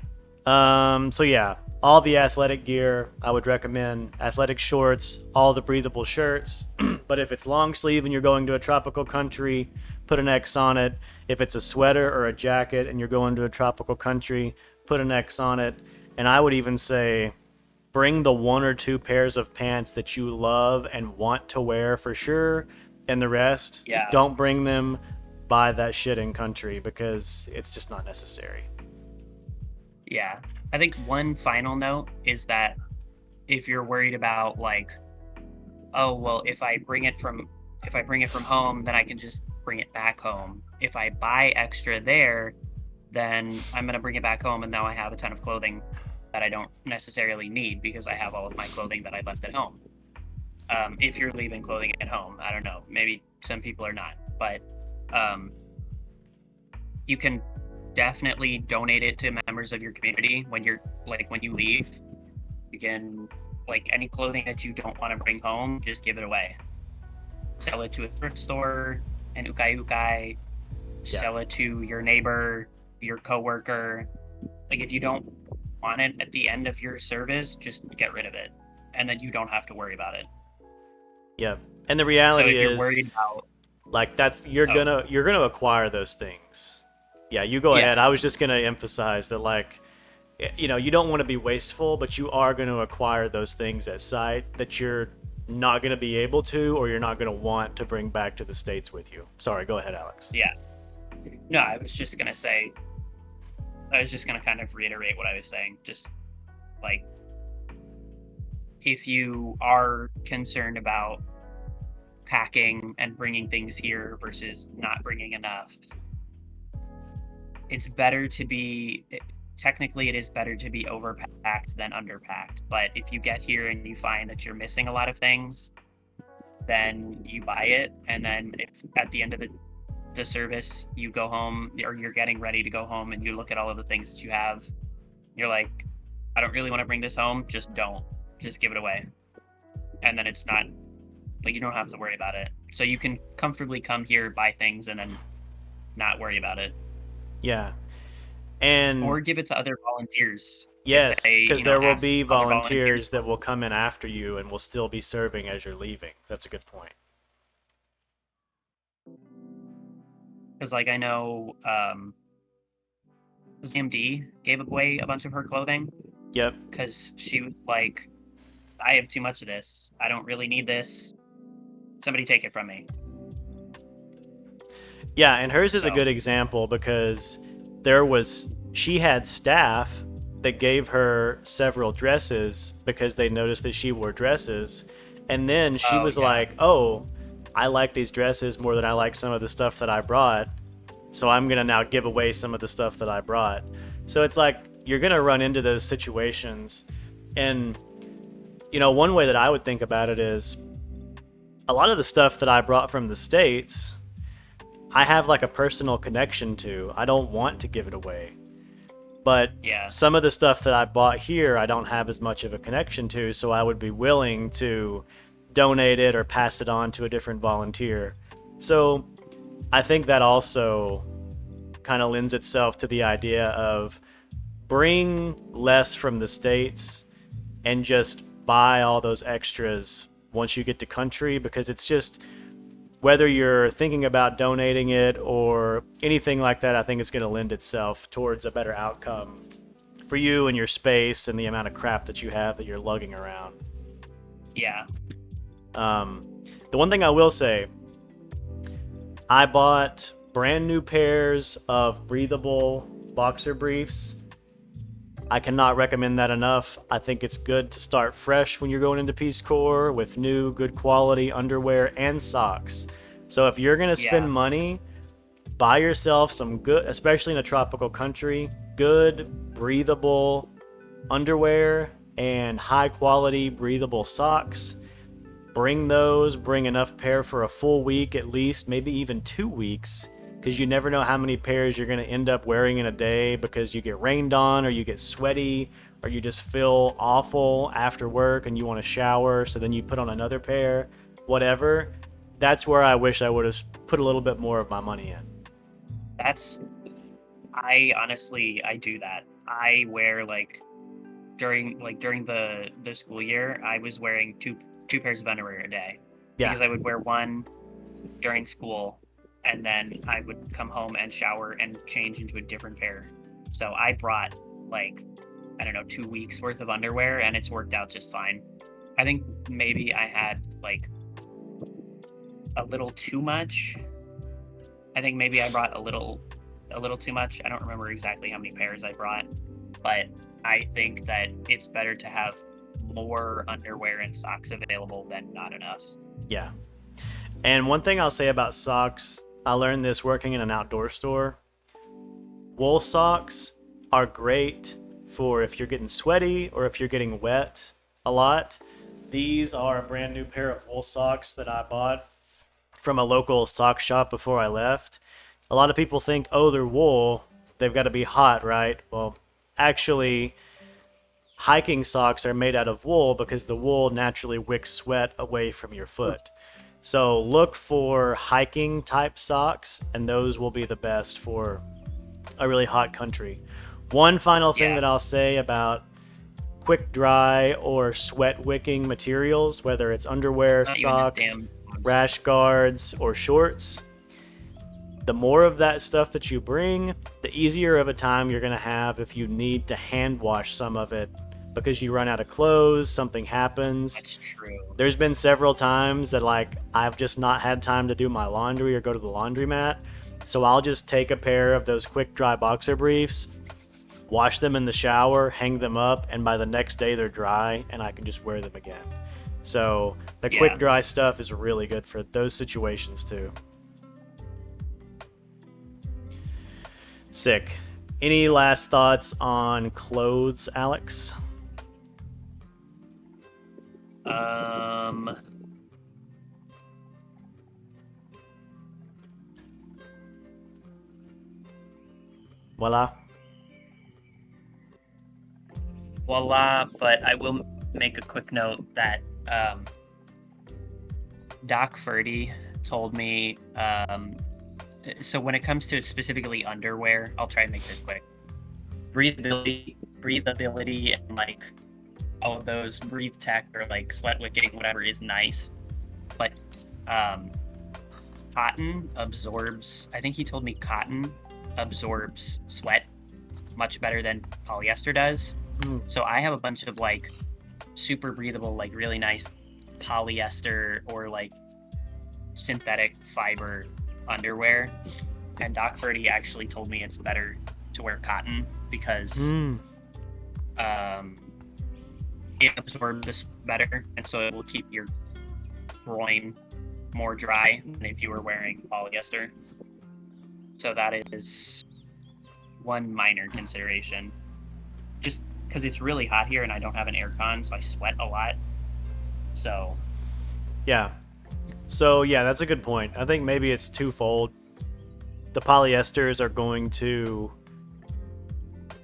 So yeah, all the athletic gear, I would recommend athletic shorts, all the breathable shirts. But if it's long sleeve and you're going to a tropical country, put an X on it. If it's a sweater or a jacket and you're going to a tropical country, put an X on it. And I would even say bring the 1 or 2 pairs of pants that you love and want to wear for sure, and the rest, don't bring them. Buy that shit in country because it's just not necessary. Yeah. I think one final note is that if you're worried about like, oh well, if I bring it from home, then I can just bring it back home. If I buy extra there, then I'm gonna bring it back home, and now I have a ton of clothing that I don't necessarily need because I have all of my clothing that I left at home. If you're leaving clothing at home, I don't know. Maybe some people are not, but you can definitely donate it to members of your community when you leave. You can, like, any clothing that you don't want to bring home, just give it away. Sell it to a thrift store, an ukai-ukai, sell it to your neighbor, your coworker. Like, if you don't want it at the end of your service, just get rid of it, and then you don't have to worry about it. Yeah, and the reality is, you're worried about, like, that's you're gonna acquire those things. Yeah, you go ahead. I was just gonna emphasize that, like, you know, you don't want to be wasteful, but you are going to acquire those things at sight that you're not going to be able to, or you're not going to want to bring back to the States with you. Sorry, go ahead, Alex. Yeah. No, I was just going to kind of reiterate what I was saying. Just, like, if you are concerned about packing and bringing things here versus not bringing enough, technically it is better to be overpacked than underpacked. But if you get here and you find that you're missing a lot of things, then you buy it, and then if at the end of the service you go home, or you're getting ready to go home, and you look at all of the things that you have, you're like, I don't really want to bring this home, just give it away. And then it's not, like, you don't have to worry about it. So you can comfortably come here, buy things, and then not worry about it. Yeah. Or give it to other volunteers. Yes, because there will be volunteers that will come in after you and will still be serving as you're leaving. That's a good point. Because, like, I know MD gave away a bunch of her clothing. Yep. Because she was like, I have too much of this. I don't really need this. Somebody take it from me. Yeah, and hers is a good example because she had staff that gave her several dresses because they noticed that she wore dresses, and then she was like, oh, I like these dresses more than I like some of the stuff that I brought, so I'm gonna now give away some of the stuff that I brought. So it's like you're gonna run into those situations, and you know, one way that I would think about it is a lot of the stuff that I brought from the States, I have like a personal connection to. I don't want to give it away. But some of the stuff that I bought here, I don't have as much of a connection to, so I would be willing to donate it or pass it on to a different volunteer. So I think that also kind of lends itself to the idea of bring less from the States and just buy all those extras once you get to country, because it's just, whether you're thinking about donating it or anything like that, I think it's going to lend itself towards a better outcome for you and your space and the amount of crap that you have that you're lugging around. Yeah. The one thing I will say, I bought brand new pairs of breathable boxer briefs. I cannot recommend that enough. I think it's good to start fresh when you're going into Peace Corps with new, good quality underwear and socks. So if you're going to spend money, buy yourself some good, especially in a tropical country, good, breathable underwear and high quality breathable socks. Bring those, bring enough pair for a full week at least, maybe even 2 weeks. Because you never know how many pairs you're going to end up wearing in a day because you get rained on, or you get sweaty, or you just feel awful after work and you want to shower, so then you put on another pair, whatever. That's where I wish I would have put a little bit more of my money in. I honestly do that. I wear, like, during the school year, I was wearing two pairs of underwear a day. Yeah. Because I would wear one during school, and then I would come home and shower and change into a different pair. So I brought, like, I don't know, 2 weeks worth of underwear, and it's worked out just fine. I think maybe I had like a little too much. I think maybe I brought a little too much. I don't remember exactly how many pairs I brought, but I think that it's better to have more underwear and socks available than not enough. Yeah. And one thing I'll say about socks, I learned this working in an outdoor store. Wool socks are great for if you're getting sweaty or if you're getting wet a lot. These are a brand new pair of wool socks that I bought from a local sock shop before I left. A lot of people think, oh, they're wool, they've got to be hot, right? Well, actually, hiking socks are made out of wool because the wool naturally wicks sweat away from your foot. So look for hiking type socks, and those will be the best for a really hot country. One final thing that I'll say about quick dry or sweat wicking materials, whether it's underwear, socks, rash guards, or shorts, the more of that stuff that you bring, the easier of a time you're going to have if you need to hand wash some of it because you run out of clothes, something happens. That's true. There's been several times that like I've just not had time to do my laundry or go to the laundromat, so I'll just take a pair of those quick dry boxer briefs, wash them in the shower, hang them up, and by the next day they're dry and I can just wear them again. So the quick dry stuff is really good for those situations too. Sick. Any last thoughts on clothes, Alex? Voila. But I will make a quick note that Doc Ferdy told me, so when it comes to specifically underwear, I'll try and make this quick. Breathability and like all of those breathe tech or like sweat wicking, whatever is nice. But cotton absorbs, I think he told me cotton absorbs sweat much better than polyester does. So I have a bunch of like super breathable, like really nice polyester or like synthetic fiber underwear, and Doc Ferdy actually told me it's better to wear cotton because it absorbs this better, and so it will keep your groin more dry than if you were wearing polyester. So that is one minor consideration. Just because it's really hot here and I don't have an air con, so I sweat a lot. So yeah, that's a good point. I think maybe it's twofold. The polyesters are going to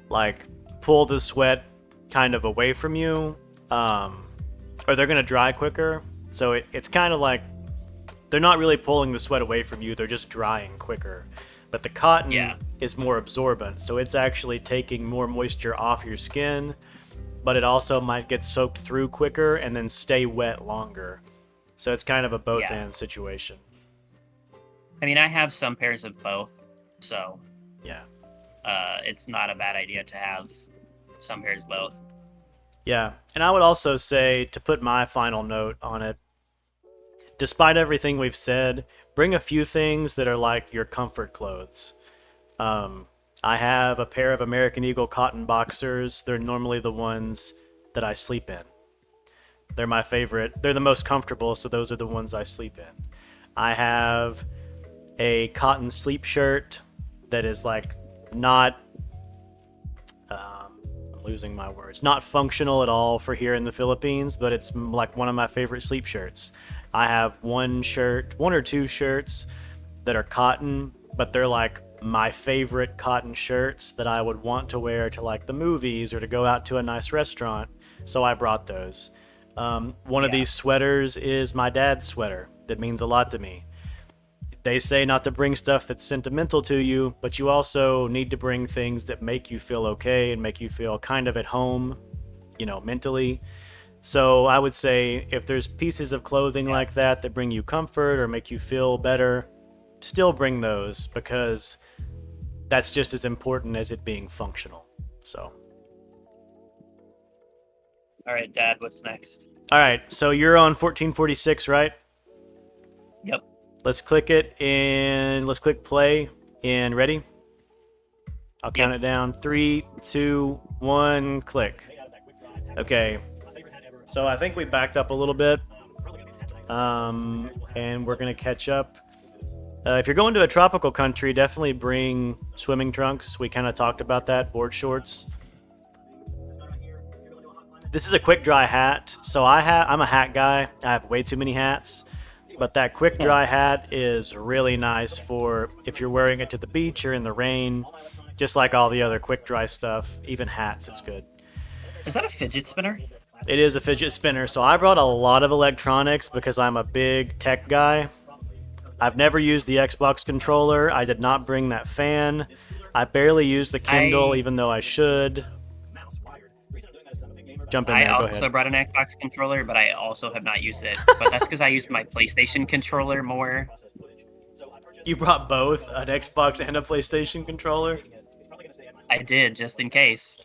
like pull the sweat kind of away from you, or they're going to dry quicker. So it's kind of like they're not really pulling the sweat away from you, they're just drying quicker. But the cotton is more absorbent, so it's actually taking more moisture off your skin, but it also might get soaked through quicker and then stay wet longer. So it's kind of a both and situation. I mean, I have some pairs of both, so it's not a bad idea to have some pairs of both. Yeah, and I would also say, to put my final note on it, despite everything we've said, bring a few things that are like your comfort clothes. I have a pair of American Eagle cotton boxers. They're normally the ones that I sleep in. They're my favorite. They're the most comfortable, so those are the ones I sleep in. I have a cotton sleep shirt that is like not, I'm losing my words, not functional at all for here in the Philippines, but it's like one of my favorite sleep shirts. I have one or two shirts that are cotton, but they're like my favorite cotton shirts that I would want to wear to like the movies or to go out to a nice restaurant. So I brought those. One of these sweaters is my dad's sweater. That means a lot to me. They say not to bring stuff that's sentimental to you, but you also need to bring things that make you feel okay and make you feel kind of at home, mentally. So I would say if there's pieces of clothing like that that bring you comfort or make you feel better, still bring those, because that's just as important as it being functional. So All right, Dad, what's next? All right, so you're on 1446, right? Yep. Let's click it and let's click play and ready. I'll count it down. 3, 2, 1, click. Okay. So I think we backed up a little bit. And we're going to catch up. If you're going to a tropical country, definitely bring swimming trunks. We kind of talked about that. Board shorts. This is a quick dry hat. So I'm a hat guy. I have way too many hats. But that quick dry hat is really nice for if you're wearing it to the beach or in the rain. Just like all the other quick dry stuff, even hats, it's good. Is that a fidget spinner? It is a fidget spinner. So I brought a lot of electronics because I'm a big tech guy. I've never used the Xbox controller. I did not bring that fan. I barely use the Kindle, even though I should. Jump in there, go ahead. I also brought an Xbox controller, but I also have not used it. But that's because I used my PlayStation controller more. You brought both, an Xbox and a PlayStation controller? I did, just in case.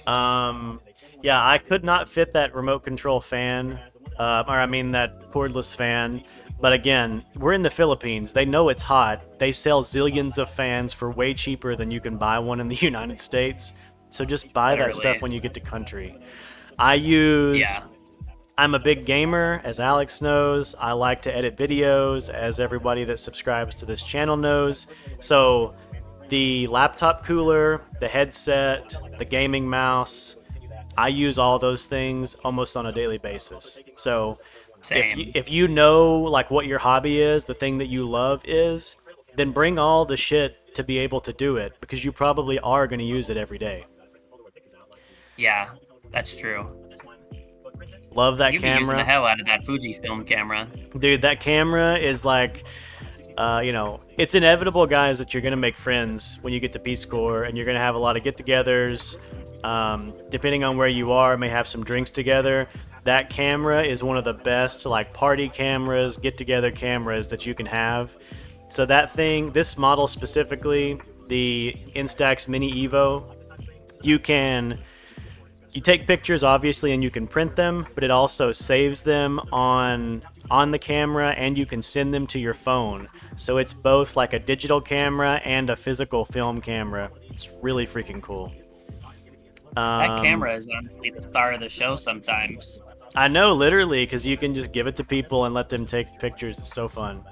Yeah, I could not fit that remote control fan, that cordless fan. But again, we're in the Philippines. They know it's hot. They sell zillions of fans for way cheaper than you can buy one in the United States. So just buy that stuff when you get to country. I'm a big gamer, as Alex knows. I like to edit videos, as everybody that subscribes to this channel knows. So the laptop cooler, the headset, the gaming mouse, I use all those things almost on a daily basis. So if you know like what your hobby is, the thing that you love is, then bring all the shit to be able to do it, because you probably are going to use it every day. Yeah, that's true. Love that You'd camera. Be using the hell out of that Fujifilm camera. Dude, that camera is like, it's inevitable, guys, that you're going to make friends when you get to Peace Corps, and you're going to have a lot of get-togethers. Depending on where you are, may have some drinks together. That camera is one of the best, like, party cameras, get-together cameras that you can have. So that thing, this model specifically, the Instax Mini Evo, you take pictures, obviously, and you can print them, but it also saves them on the camera, and you can send them to your phone. So it's both like a digital camera and a physical film camera. It's really freaking cool. That camera is honestly the star of the show sometimes. I know, literally, because you can just give it to people and let them take pictures. It's so fun.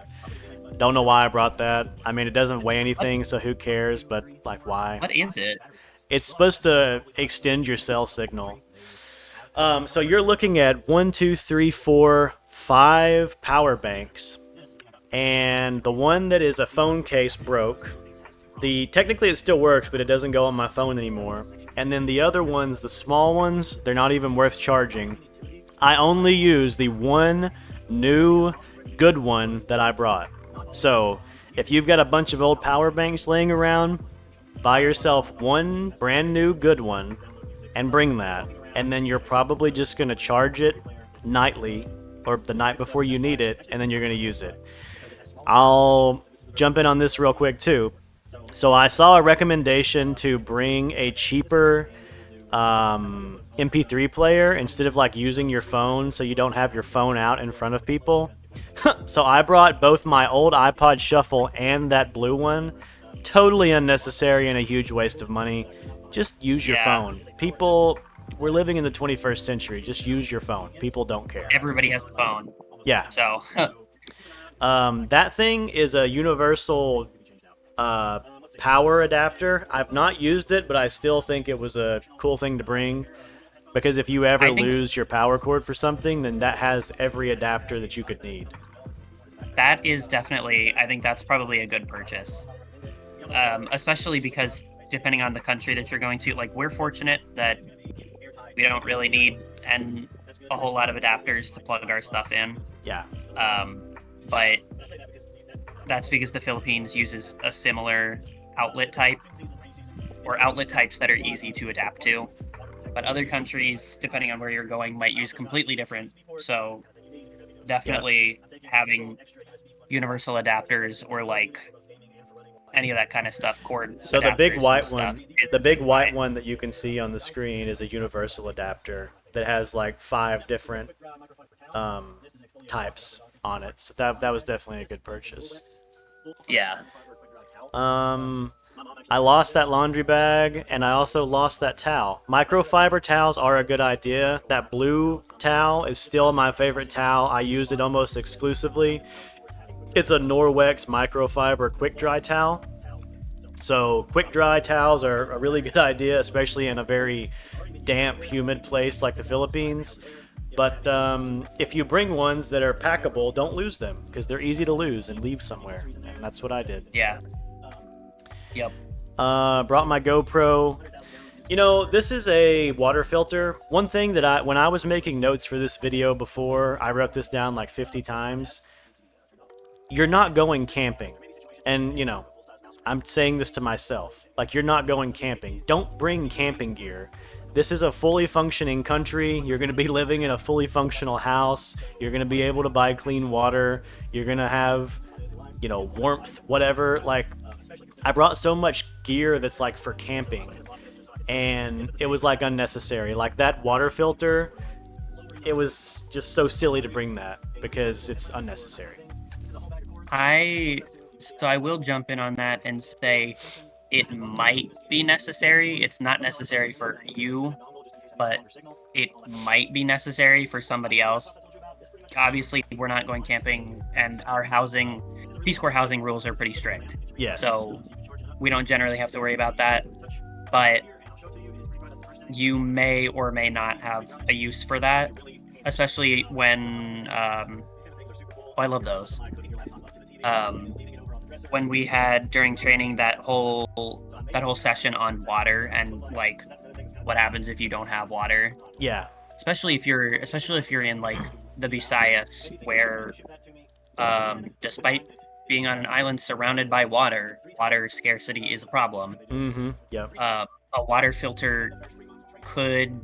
Don't know why I brought that. I mean, it doesn't weigh anything, so who cares, but, like, why? What is it? It's supposed to extend your cell signal. So you're looking at 1, 2, 3, 4, 5 power banks. And the one that is a phone case broke. Technically it still works, but it doesn't go on my phone anymore. And then the other ones, the small ones, they're not even worth charging. I only use the one new good one that I brought. So if you've got a bunch of old power banks laying around, buy yourself one brand new good one and bring that. And then you're probably just going to charge it nightly or the night before you need it, and then you're going to use it. I'll jump in on this real quick too. So I saw a recommendation to bring a cheaper MP3 player instead of like using your phone, so you don't have your phone out in front of people. So I brought both my old iPod Shuffle and that blue one. Totally unnecessary and a huge waste of money. Just use your phone. People, we're living in the 21st century. Just use your phone. People don't care. Everybody has a phone. Yeah. So that thing is a universal power adapter. I've not used it, but I still think it was a cool thing to bring, because if you ever lose your power cord for something, then that has every adapter that you could need. That is definitely, I think that's probably a good purchase. Especially because depending on the country that you're going to, like, we're fortunate that we don't really need a whole lot of adapters to plug our stuff in. Yeah. But that's because the Philippines uses a similar outlet type, or outlet types that are easy to adapt to. But other countries, depending on where you're going, might use completely different. So definitely having universal adapters, or like any of that kind of stuff. Cord. So the big white stuff, one, the big white one that you can see on the screen is a universal adapter that has like 5 different types on it. So that was definitely a good purchase. Yeah. I lost that laundry bag, and I also lost that towel. Microfiber towels are a good idea. That blue towel is still my favorite towel. I use it almost exclusively. It's a Norwex microfiber quick dry towel. So quick dry towels are a really good idea, especially in a very damp, humid place like the Philippines. But if you bring ones that are packable, don't lose them, because they're easy to lose and leave somewhere. And that's what I did. Yeah. Yep. Brought my GoPro. You know, this is a water filter. One thing that when I was making notes for this video before, I wrote this down like 50 times. You're not going camping. And, you know, I'm saying this to myself. Like, you're not going camping. Don't bring camping gear. This is a fully functioning country. You're going to be living in a fully functional house. You're going to be able to buy clean water. You're going to have, you know, warmth, whatever. Like, I brought so much gear that's like for camping, and it was like unnecessary. Like that water filter, it was just so silly to bring that because it's unnecessary. So I will jump in on that and say it might be necessary. It's not necessary for you, but it might be necessary for somebody else. Obviously, we're not going camping, and our Peace Corps housing rules are pretty strict. Yes. So we don't generally have to worry about that, but you may or may not have a use for that, especially when I love those. When we had during training that whole session on water and like what happens if you don't have water. Yeah. Especially if you're in like the Visayas, where despite being on an island surrounded by water scarcity is a problem. Mm-hmm. Yep. A water filter could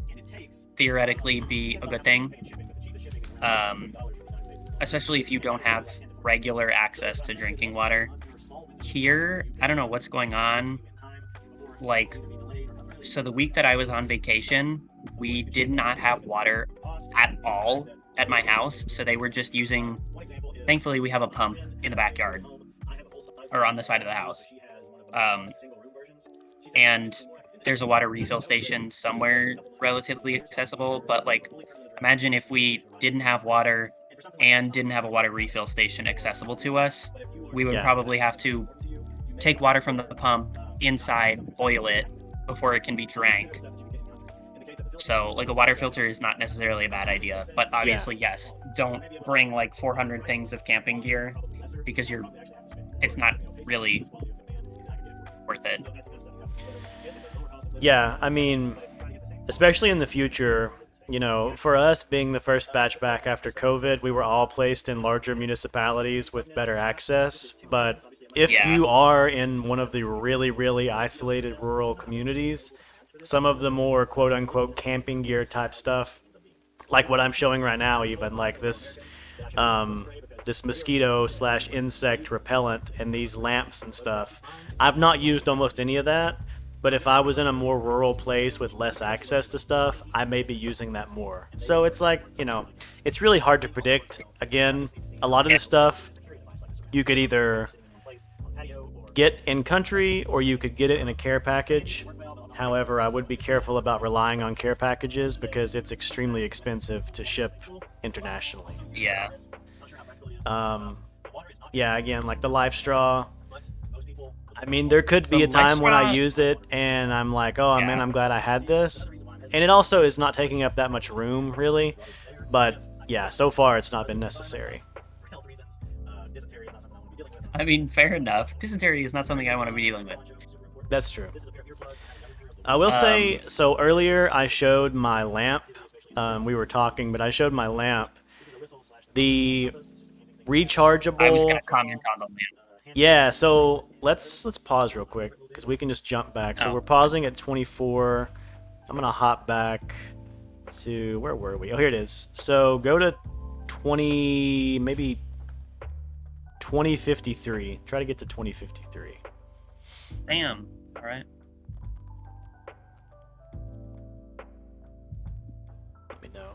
theoretically be a good thing, especially if you don't have regular access to drinking water. Here, I don't know what's going on. Like, so the week that I was on vacation, we did not have water at all at my house, so they were just using. Thankfully, we have a pump in the backyard, or on the side of the house, and there's a water refill station somewhere relatively accessible. But like, imagine if we didn't have water and didn't have a water refill station accessible to us, we would probably have to take water from the pump inside, boil it before it can be drank. So like a water filter is not necessarily a bad idea, but obviously yes, don't bring like 400 things of camping gear because it's not really worth it. Yeah, I mean, especially in the future, you know, for us being the first batch back after COVID, we were all placed in larger municipalities with better access. But if you are in one of the really, really isolated rural communities, some of the more quote-unquote camping gear type stuff, like what I'm showing right now, even like this mosquito/insect repellent and these lamps and stuff, I've not used almost any of that. But if I was in a more rural place with less access to stuff, I may be using that more. So it's like, you know, it's really hard to predict. Again, a lot of this stuff you could either get in country or you could get it in a care package. However, I would be careful about relying on care packages because it's extremely expensive to ship internationally. Yeah. Yeah, again, like the Life Straw. I mean, there could be a time when I use it and I'm like, oh, man, I'm glad I had this. And it also is not taking up that much room, really. But, yeah, so far it's not been necessary. I mean, fair enough. Dysentery is not something I want to be dealing with. That's true. I will say, so earlier I showed my lamp. We were talking, but I showed my lamp. The rechargeable... I was going to comment on the lamp. Yeah, so let's pause real quick because we can just jump back. So we're pausing at 24. I'm gonna hop back to where were we? Oh, here it is. So go to 20, maybe 2053. Try to get to 2053. Damn. All right. Let me know.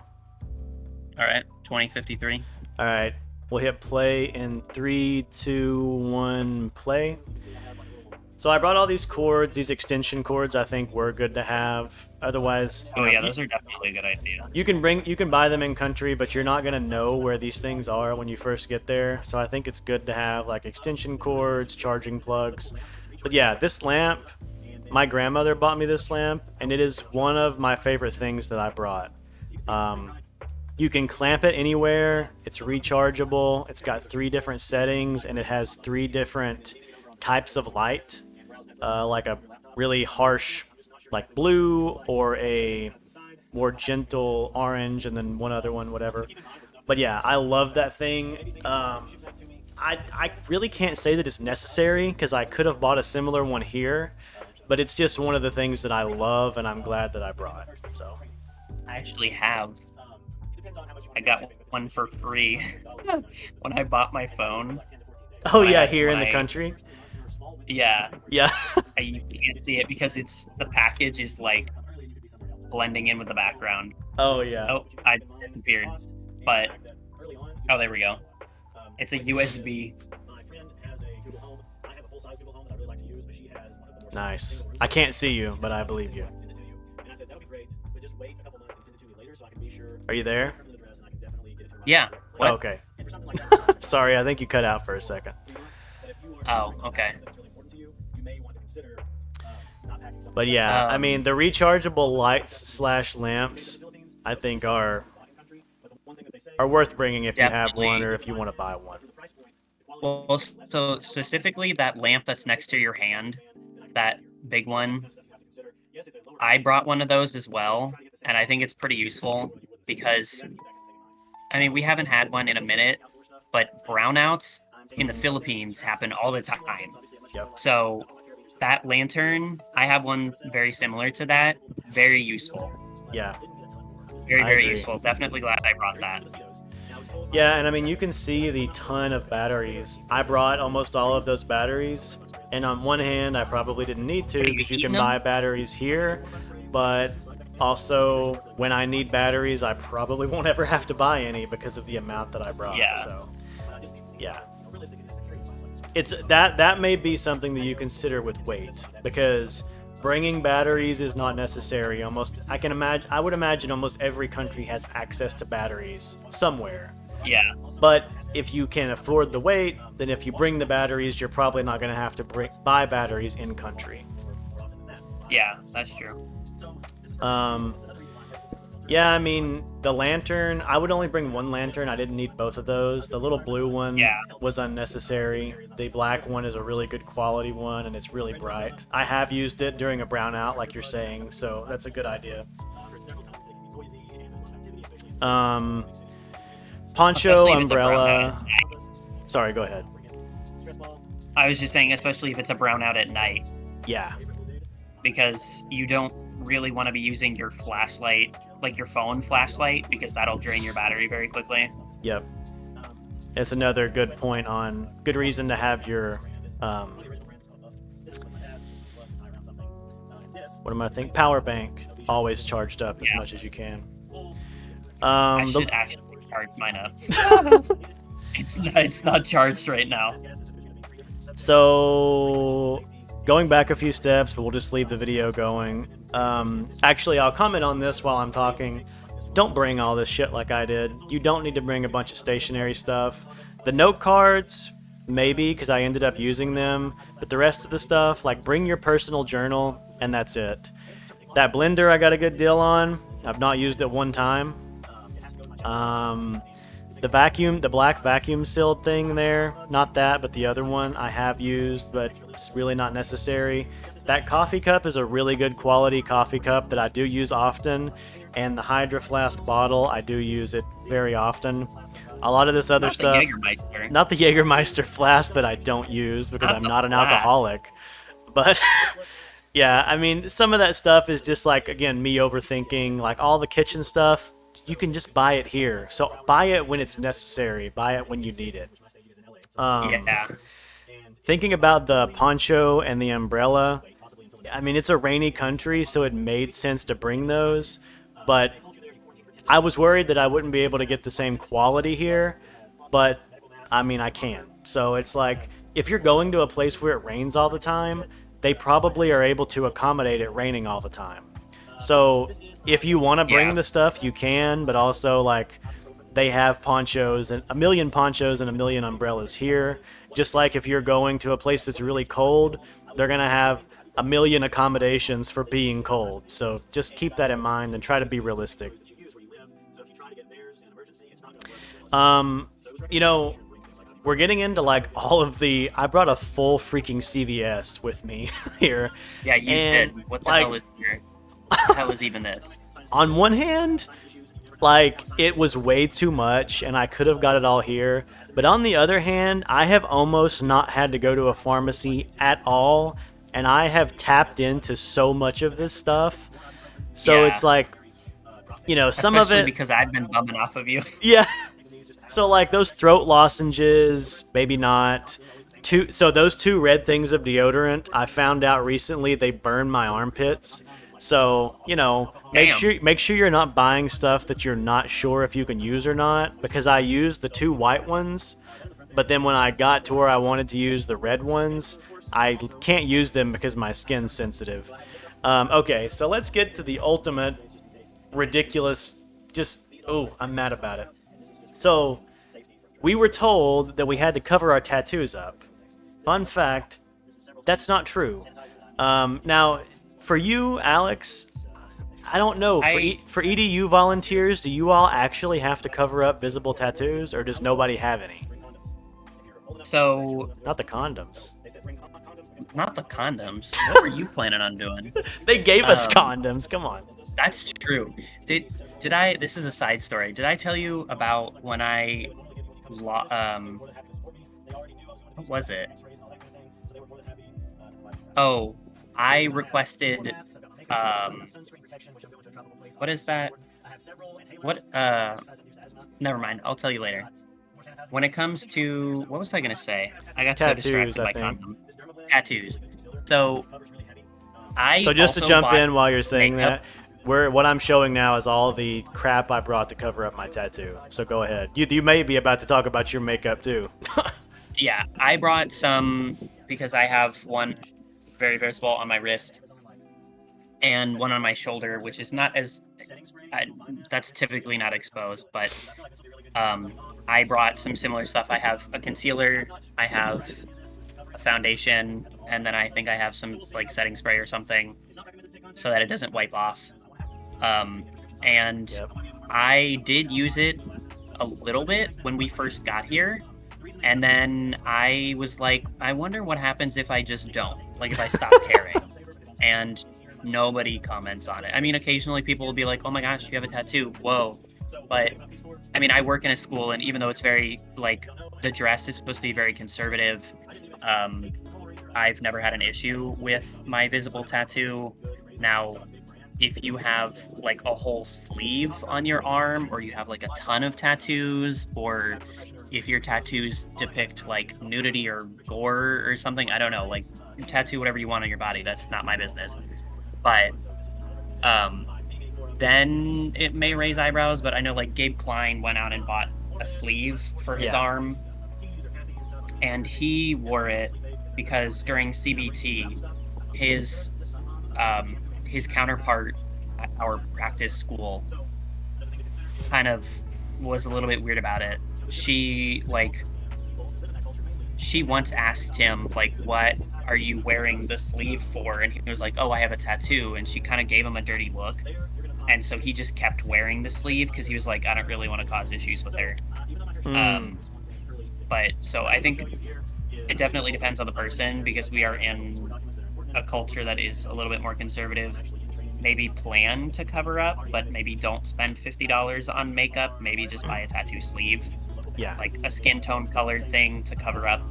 All right. 2053. All right. We'll hit play in 3, 2, 1, play. So I brought all these cords, these extension cords. I think were good to have. Otherwise, those are definitely a good idea. You can buy them in country, but you're not gonna know where these things are when you first get there. So I think it's good to have like extension cords, charging plugs. But yeah, this lamp, my grandmother bought me this lamp, and it is one of my favorite things that I brought. You can clamp it anywhere. It's rechargeable. It's got 3 different settings, and it has 3 different types of light, like a really harsh, like blue, or a more gentle orange, and then one other one, whatever. But yeah, I love that thing. I really can't say that it's necessary because I could have bought a similar one here, but it's just one of the things that I love, and I'm glad that I brought. So I actually have. I got one for free when I bought my phone. Oh yeah, here in the country. Yeah. Yeah. You can't see it because the package is like blending in with the background. Oh yeah. Oh, I disappeared. But oh, there we go. It's a USB. Nice. I can't see you, but I believe you. Are you there? Yeah. What? Okay. Sorry, I think you cut out for a second. Oh, okay. But yeah, I mean, the rechargeable lights / lamps, I think are worth bringing if you have one or if you want to buy one. Well, so specifically that lamp that's next to your hand, that big one, I brought one of those as well, and I think it's pretty useful because, I mean, we haven't had one in a minute, but brownouts in the Philippines happen all the time. Yep. So that lantern, I have one very similar to that. Very useful. Yeah. Very useful. Definitely glad I brought that. Yeah, and I mean, you can see the ton of batteries. I brought almost all of those batteries, and on one hand, I probably didn't need to because you can buy batteries here, but also when I need batteries, I probably won't ever have to buy any because of the amount that I brought. Yeah. So, yeah. It's that may be something that you consider with weight, because bringing batteries is not necessary. I would imagine almost every country has access to batteries somewhere. Yeah. But if you can afford the weight, then if you bring the batteries, you're probably not going to have to buy batteries in country. Yeah, that's true. Yeah, I mean, the lantern, I would only bring one lantern. I didn't need both of those. The little blue one was unnecessary. The black one is a really good quality one, and it's really bright. I have used it during a brownout, like you're saying, so that's a good idea. Poncho, umbrella. Sorry, go ahead. I was just saying, especially if it's a brownout at night. Yeah. Because you don't really want to be using your flashlight, like your phone flashlight, because that'll drain your battery very quickly. Yep. It's another good reason to have your, power bank always charged up as much as you can. I should actually charge mine up. It's not charged right now. So, going back a few steps, but we'll just leave the video going. Actually, I'll comment on this while I'm talking. Don't bring all this shit like I did. You don't need to bring a bunch of stationary stuff. The note cards, maybe, because I ended up using them. But the rest of the stuff, like bring your personal journal, and that's it. That blender I got a good deal on. I've not used it one time. The black vacuum sealed thing there, not that, but the other one I have used, but it's really not necessary. That coffee cup is a really good quality coffee cup that I do use often, and the Hydro Flask bottle, I do use it very often. A lot of this other stuff, not the Jägermeister flask that I don't use because I'm not an alcoholic, but yeah, I mean, some of that stuff is just like, again, me overthinking, like all the kitchen stuff. You can just buy it here. So buy it when it's necessary. Buy it when you need it. Yeah. thinking about the poncho and the umbrella, I mean, it's a rainy country, so it made sense to bring those, but I was worried that I wouldn't be able to get the same quality here, but I mean, I can. So it's like, if you're going to a place where it rains all the time, they probably are able to accommodate it raining all the time. So if you want to bring the stuff, you can, but also, like, they have ponchos and a million ponchos and a million umbrellas here. Just like if you're going to a place that's really cold, they're going to have a million accommodations for being cold. So just keep that in mind and try to be realistic. You know, we're getting into like all of the. I brought a full freaking CVS with me here. Yeah, you did. What the hell is here? What the hell is even this? On one hand, like, it was way too much and I could have got it all here. But on the other hand, I have almost not had to go to a pharmacy at all, and I have tapped into so much of this stuff. So it's like, you know, some especially of it because I've been bumming off of you. Yeah. So like those throat lozenges, maybe not. So those 2 red things of deodorant, I found out recently they burn my armpits. So, you know, make sure you're not buying stuff that you're not sure if you can use or not, because I used the 2 white ones, but then when I got to where I wanted to use the red ones, I can't use them because my skin's sensitive. Okay, so let's get to the ultimate ridiculous, I'm mad about it. So, we were told that we had to cover our tattoos up. Fun fact, that's not true. Now, for you, Alex, I don't know. For EDU volunteers, do you all actually have to cover up visible tattoos, or does nobody have any? So... Not the condoms. Not the condoms. What were you planning on doing? They gave us condoms. Come on. That's true. Did I? This is a side story. Did I tell you about when I, what was it? Oh, I requested. What is that? What? Never mind. I'll tell you later. When it comes to, what was I gonna say? I got tattoos, so distracted by condom. Tattoos. So just to jump in while you're saying that. What I'm showing now is all the crap I brought to cover up my tattoo. So go ahead. You may be about to talk about your makeup too. Yeah, I brought some because I have one very visible on my wrist and one on my shoulder, which is not as that's typically not exposed, but I brought some similar stuff. I have a concealer, I have a foundation, and then I think I have some like setting spray or something so that it doesn't wipe off. And I did use it a little bit when we first got here, and then I was like, I wonder what happens if I just don't, like if I stop caring. And nobody comments on it. I mean, occasionally people will be like, oh my gosh, you have a tattoo, whoa. But I mean, I work in a school, and even though it's very, like, the dress is supposed to be very conservative, I've never had an issue with my visible tattoo. Now, if you have like a whole sleeve on your arm, or you have like a ton of tattoos, or if your tattoos depict like nudity or gore or something, I don't know, like, tattoo whatever you want on your body, that's not my business. But then it may raise eyebrows. But I know like Gabe Klein went out and bought a sleeve for his arm, and he wore it because during CBT his counterpart at our practice school kind of was a little bit weird about it. She once asked him, like, what are you wearing the sleeve for? And he was like, oh, I have a tattoo. And she kind of gave him a dirty look. And so he just kept wearing the sleeve because he was like, I don't really want to cause issues with her. But so I think it definitely depends on the person, because we are in a culture that is a little bit more conservative. Maybe plan to cover up, but maybe don't spend $50 on makeup. Maybe just buy a tattoo sleeve. Yeah. Like a skin tone colored thing to cover up.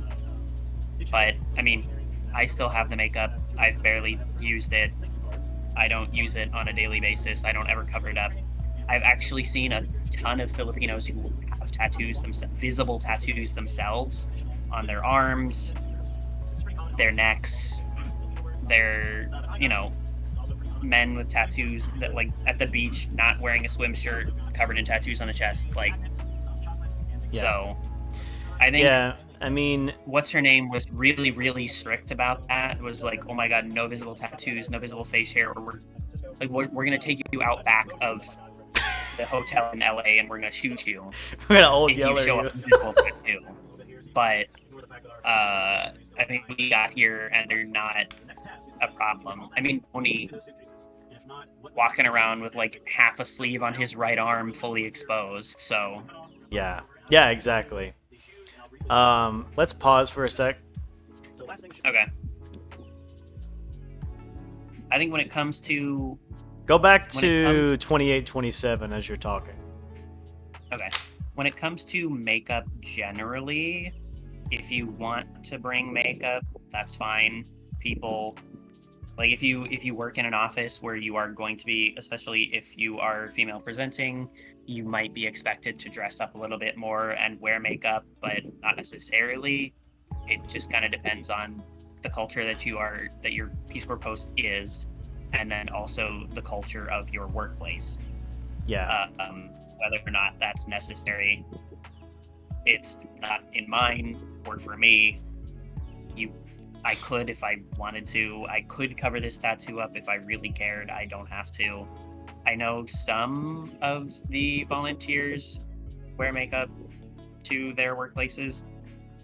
But I mean, I still have the makeup. I've barely used it. I don't use it on a daily basis. I don't ever cover it up. I've actually seen a ton of Filipinos who have tattoos visible tattoos themselves on their arms, their necks, their, you know, men with tattoos that, like, at the beach, not wearing a swim shirt, covered in tattoos on the chest, like, so I think I mean, what's her name was really, really strict about that. It was like, oh my god, no visible tattoos, no visible face hair, or we're gonna take you out back of the hotel in LA and we're gonna shoot you. We're gonna old if yeller you show you. up with visible tattoo. But I think we got here and they're not a problem. I mean, Tony walking around with like half a sleeve on his right arm fully exposed, so Yeah, exactly. Let's pause for a sec. Okay. I think when it comes to go back to 28-27 as you're talking. Okay. When it comes to makeup generally, if you want to bring makeup, that's fine. People, like, if you work in an office where you are going to be, especially if you are female presenting, you might be expected to dress up a little bit more and wear makeup, but not necessarily. It just kind of depends on the culture that your Peace Corps post is, and then also the culture of your workplace. Yeah. Whether or not that's necessary, it's not in mine or for me. I could, if I wanted to, I could cover this tattoo up if I really cared. I don't have to. I know some of the volunteers wear makeup to their workplaces,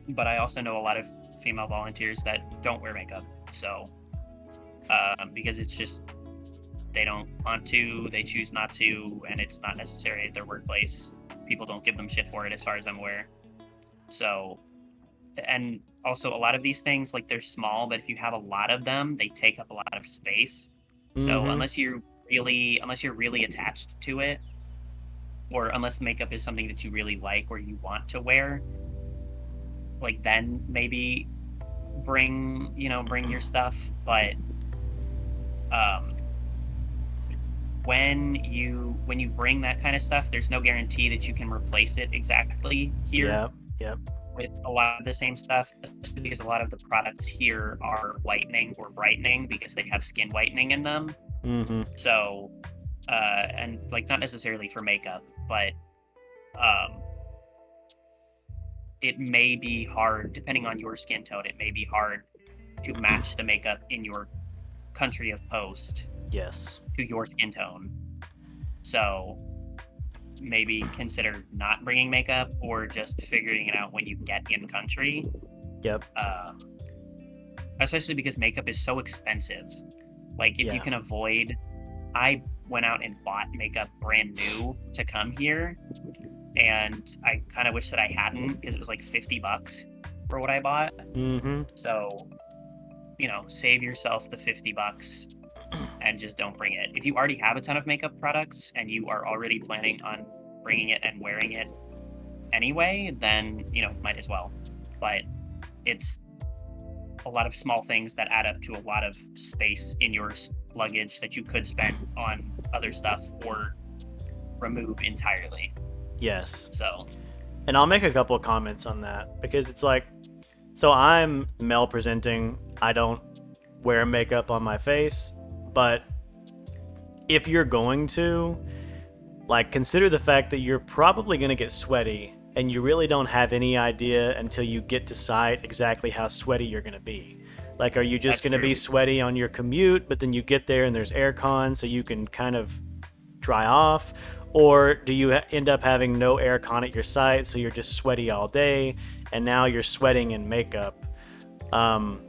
but I also know a lot of female volunteers that don't wear makeup. So, because it's just, they don't want to, they choose not to, and it's not necessary at their workplace. People don't give them shit for it, as far as I'm aware. So, and also a lot of these things, like, they're small, but if you have a lot of them, they take up a lot of space. Mm-hmm. So unless you're really attached to it, or unless makeup is something that you really like or you want to wear, like, then maybe bring your stuff. But when you bring that kind of stuff, there's no guarantee that you can replace it exactly here. Yep. With a lot of the same stuff, especially because a lot of the products here are whitening or brightening because they have skin whitening in them. Mm-hmm. So, and, like, not necessarily for makeup, but it may be hard, depending on your skin tone, it may be hard to match the makeup in your country of post. Yes. To your skin tone. So maybe consider not bringing makeup, or just figuring it out when you get in country. Yep. Especially because makeup is so expensive. Like, if you can avoid, I went out and bought makeup brand new to come here, and I kind of wish that I hadn't, because it was like $50 for what I bought. Mm-hmm. So, save yourself the $50 and just don't bring it. If you already have a ton of makeup products and you are already planning on bringing it and wearing it anyway, then, might as well. But it's a lot of small things that add up to a lot of space in your luggage that you could spend on other stuff or remove entirely. Yes. So, and I'll make a couple of comments on that, because it's like, so I'm male presenting, I don't wear makeup on my face, but if you're going to, like, consider the fact that you're probably going to get sweaty, and you really don't have any idea until you get to site exactly how sweaty you're going to be. Like, are you just going to be sweaty on your commute, but then you get there and there's aircon so you can kind of dry off? Or do you end up having no aircon at your site, so you're just sweaty all day, and now you're sweating in makeup? That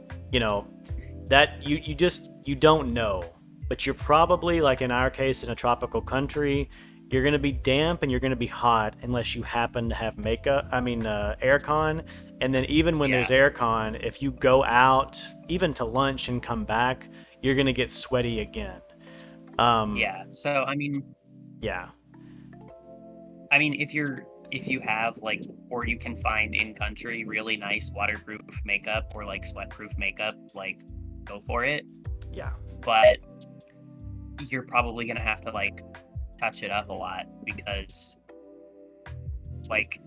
you don't know. But you're probably, like in our case, in a tropical country, you're going to be damp and you're going to be hot unless you happen to have aircon. And then even when there's aircon, if you go out, even to lunch and come back, you're going to get sweaty again. So, I mean... Yeah. I mean, if you have, like, or you can find in country really nice waterproof makeup or, like, sweatproof makeup, like, go for it. Yeah. But you're probably going to have to, like, touch it up a lot, because, like,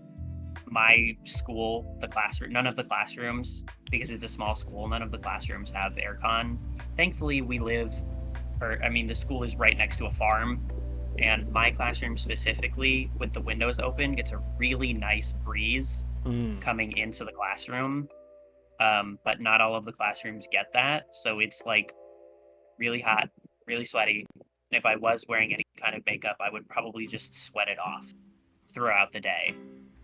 my school, the classroom, none of the classrooms, because it's a small school, none of the classrooms have aircon. Thankfully, the school is right next to a farm, and my classroom specifically, with the windows open, gets a really nice breeze coming into the classroom. But not all of the classrooms get that, so it's like really hot, really sweaty. And if I was wearing any kind of makeup, I would probably just sweat it off throughout the day,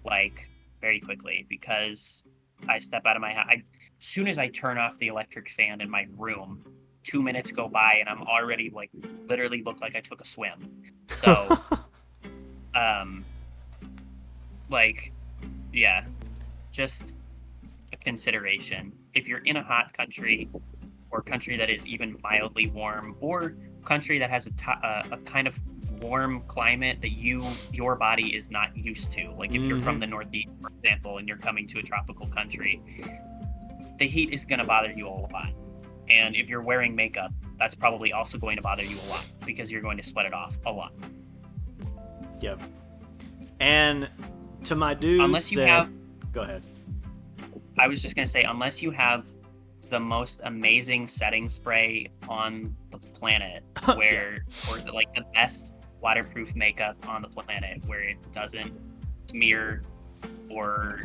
like very quickly, because I step out of my house. As soon as I turn off the electric fan in my room, 2 minutes go by and I'm already like literally look like I took a swim. So, yeah, just a consideration. If you're in a hot country, or country that is even mildly warm, or country that has a kind of warm climate that your body is not used to. Like if you're from the Northeast, for example, and you're coming to a tropical country, the heat is going to bother you a lot. And if you're wearing makeup, that's probably also going to bother you a lot, because you're going to sweat it off a lot. Yep. And to my dudes, go ahead. I was just going to say, unless you have the most amazing setting spray on the planet, or the best waterproof makeup on the planet, where it doesn't smear or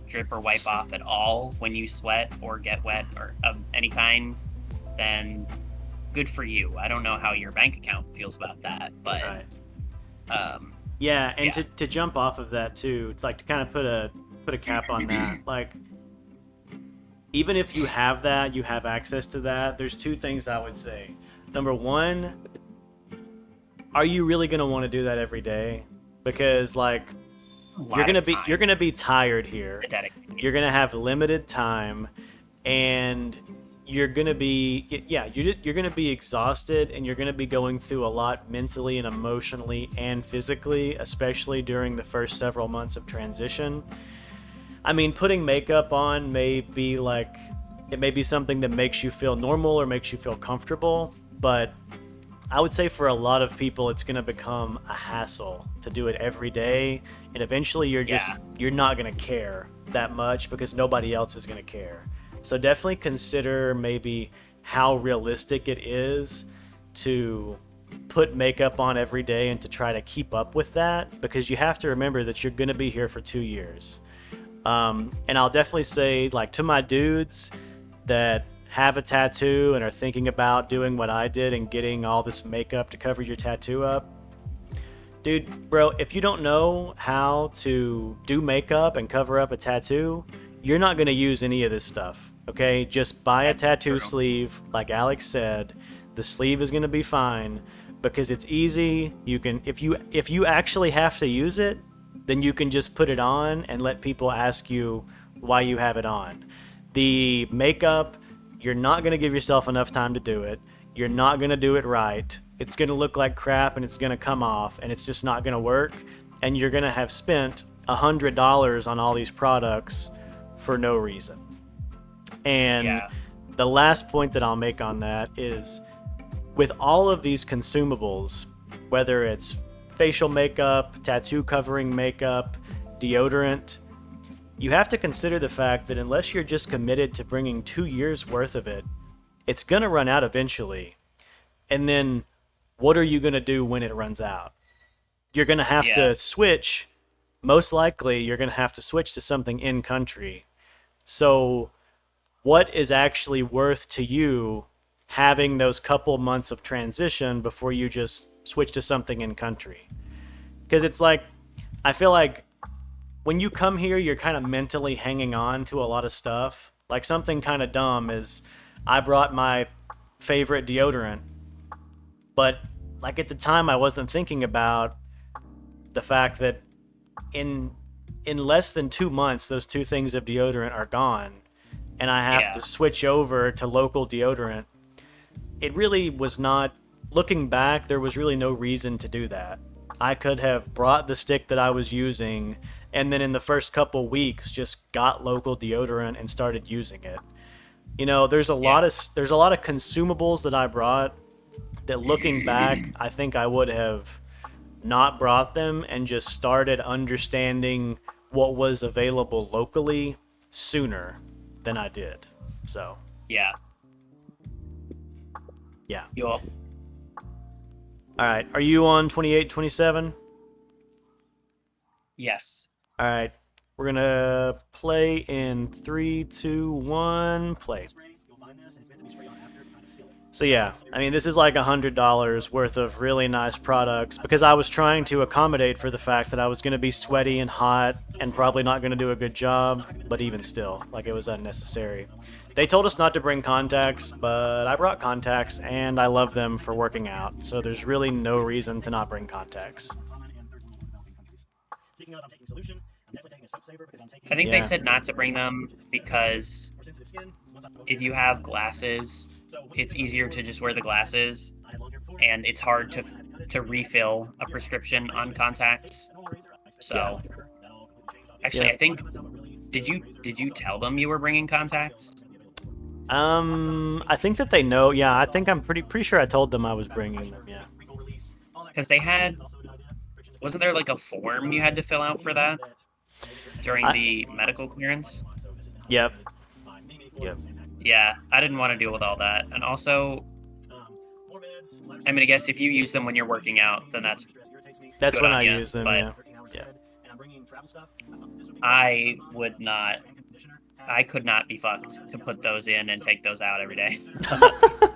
drip or wipe off at all when you sweat or get wet or of any kind, then good for you. I don't know how your bank account feels about that, but right. To jump off of that too, it's like to kind of put a cap on that, like even if you have that, you have access to that, there's two things I would say. Number one, are you really going to want to do that every day? Because like you're going to be tired here. You're going to have limited time, and you're going to be you're going to be exhausted, and you're going to be going through a lot mentally and emotionally and physically, especially during the first several months of transition. I mean, putting makeup on may be something that makes you feel normal or makes you feel comfortable, but I would say for a lot of people, it's going to become a hassle to do it every day, and eventually you're not going to care that much because nobody else is going to care. So definitely consider maybe how realistic it is to put makeup on every day and to try to keep up with that, because you have to remember that you're going to be here for 2 years. And I'll definitely say, like, to my dudes that have a tattoo and are thinking about doing what I did and getting all this makeup to cover your tattoo up, dude, bro, if you don't know how to do makeup and cover up a tattoo, you're not going to use any of this stuff, okay? Just buy a tattoo sleeve, like Alex said. The sleeve is going to be fine because it's easy. You can, if you actually have to use it, then you can just put it on and let people ask you why you have it on. The makeup, you're not going to give yourself enough time to do it. You're not going to do it right. It's going to look like crap, and it's going to come off, and it's just not going to work. And you're going to have spent $100 on all these products for no reason. And the last point that I'll make on that is, with all of these consumables, whether it's facial makeup, tattoo covering makeup, deodorant, you have to consider the fact that unless you're just committed to bringing 2 years worth of it, it's going to run out eventually. And then what are you going to do when it runs out? You're going to have to switch. Most likely you're going to have to switch to something in country. So what is actually worth to you having those couple months of transition before you just switch to something in country? Because it's like, I feel like when you come here, you're kind of mentally hanging on to a lot of stuff. Like, something kind of dumb is, I brought my favorite deodorant, but like at the time I wasn't thinking about the fact that in less than 2 months, those two things of deodorant are gone, and I have to switch over to local deodorant. It really was not, looking back, there was really no reason to do that. I could have brought the stick that I was using, and then in the first couple weeks just got local deodorant and started using it. You know, there's a lot of consumables that I brought that, looking back, I think I would have not brought them and just started understanding what was available locally sooner than I did. So yeah. All right, are you on 28, 27? Yes. All right, we're gonna play in 3, 2, 1, play. So yeah, I mean, this is like $100 worth of really nice products because I was trying to accommodate for the fact that I was going to be sweaty and hot and probably not going to do a good job, but even still, like, it was unnecessary. They told us not to bring contacts, but I brought contacts and I love them for working out, so there's really no reason to not bring contacts. I think they said not to bring them because if you have glasses, it's easier to just wear the glasses, and it's hard to refill a prescription on contacts. So, actually, I think did you tell them you were bringing contacts? I think that they know. Yeah, I think I'm pretty sure I told them I was bringing them. Yeah. Because they had, wasn't there like a form you had to fill out for that during the medical clearance? Yep. Yeah, I didn't want to deal with all that, and also, I mean, I guess if you use them when you're working out, then that's when I use them. Yeah. I would not. I could not be fucked to put those in and take those out every day.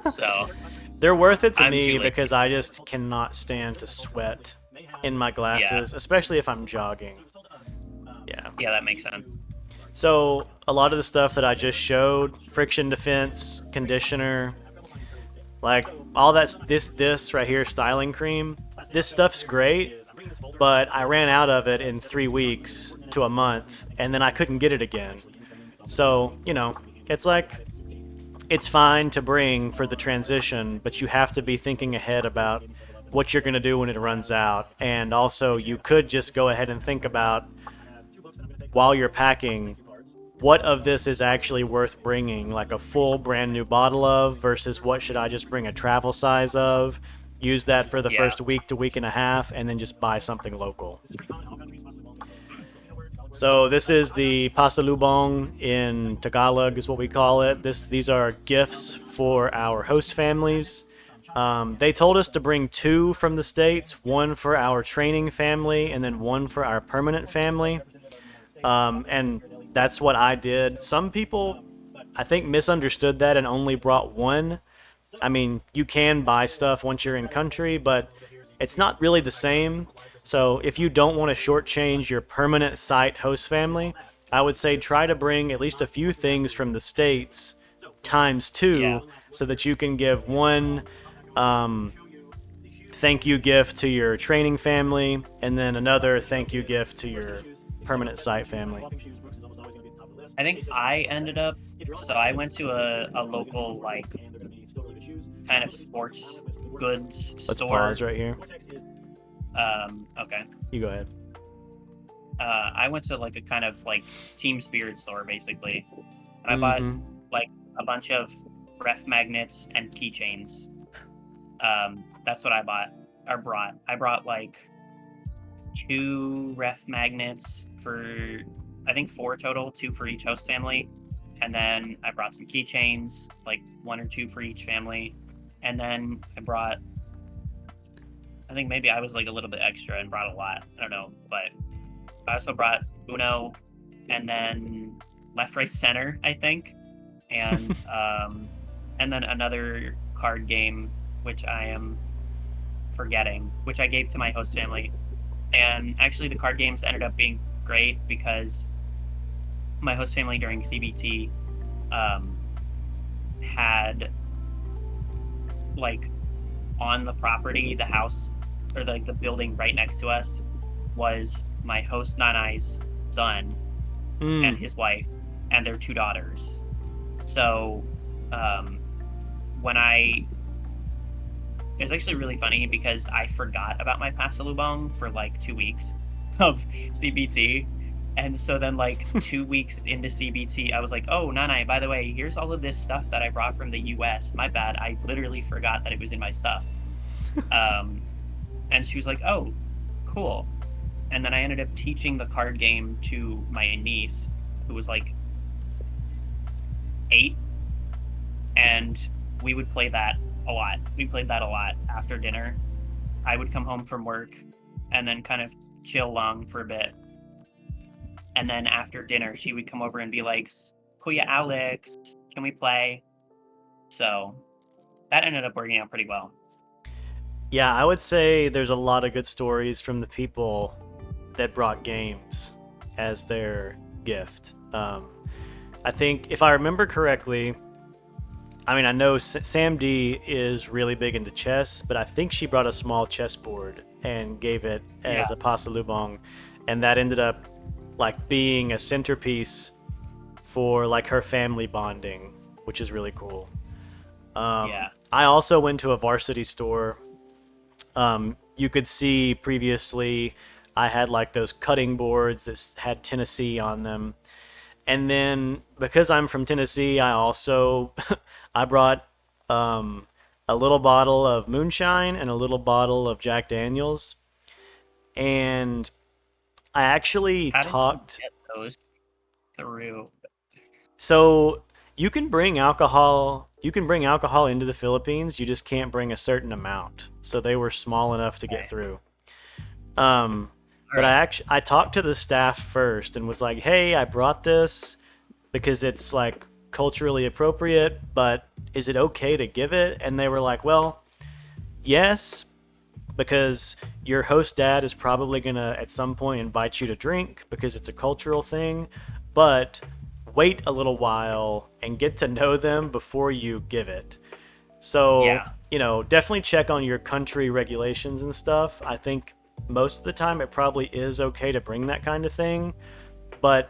So they're worth it to me because I just cannot stand to sweat in my glasses, especially if I'm jogging. Yeah. Yeah, that makes sense. So a lot of the stuff that I just showed, friction defense, conditioner, like all that's this right here, styling cream, this stuff's great, but I ran out of it in 3 weeks to a month, and then I couldn't get it again. So, you know, it's like, it's fine to bring for the transition, but you have to be thinking ahead about what you're going to do when it runs out. And also, you could just go ahead and think about, while you're packing, what of this is actually worth bringing, like a full brand new bottle of, versus what should I just bring a travel size of, use that for the first week to week and a half, and then just buy something local. So this is the pasalubong in Tagalog is what we call it. These are gifts for our host families. They told us to bring 2 from the States, 1 for our training family, and then 1 for our permanent family. And that's what I did. Some people, I think, misunderstood that and only brought 1. I mean, you can buy stuff once you're in country, but it's not really the same. So if you don't want to shortchange your permanent site host family, I would say try to bring at least a few things from the States times 2 so that you can give 1 thank you gift to your training family and then another thank you gift to your permanent site family. I think I ended up, so I went to a local, like, kind of sports goods store. Let's pause right here. Okay. You go ahead. I went to like a kind of like team spirit store basically, and I bought like a bunch of ref magnets and keychains. That's what I brought. I brought like 2 ref magnets for, I think 4 total, 2 for each host family, and then I brought some keychains, like 1 or 2 for each family, and then I think maybe I was like a little bit extra and brought a lot. I don't know, but I also brought Uno and then left, right, center, I think, and then another card game which I am forgetting, which I gave to my host family. And actually, the card games ended up being great because my host family during CBT had like on the property, the house or like the building right next to us was my host Nanai's son and his wife and their 2 daughters. So it was actually really funny because I forgot about my pasalubong for like 2 weeks of CBT. And so then like 2 weeks into CBT, I was like, oh, Nanai, by the way, here's all of this stuff that I brought from the US. My bad. I literally forgot that it was in my stuff. And she was like, oh, cool. And then I ended up teaching the card game to my niece, who was like 8, and we would play that a lot. We played that a lot after dinner. I would come home from work and then kind of chill along for a bit. And then after dinner, she would come over and be like, Kuya Alex, can we play? So that ended up working out pretty well. Yeah, I would say there's a lot of good stories from the people that brought games as their gift. I think, if I remember correctly, I mean, I know Sam D is really big into chess, but I think she brought a small chessboard and gave it as a pasalubong, and that ended up like being a centerpiece for like her family bonding, which is really cool. I also went to a varsity store. You could see previously I had like those cutting boards that had Tennessee on them. And then because I'm from Tennessee, I also I brought a little bottle of moonshine and a little bottle of Jack Daniels. And I actually talked. How did you get those through? So you can bring alcohol. You can bring alcohol into the Philippines. You just can't bring a certain amount. So they were small enough to get through. But I talked to the staff first and was like, "Hey, I brought this because it's like culturally appropriate, but is it okay to give it?" And they were like, "Well, yes, because your host dad is probably gonna at some point invite you to drink because it's a cultural thing, but wait a little while and get to know them before you give it." So, definitely check on your country regulations and stuff. I think most of the time it probably is okay to bring that kind of thing, but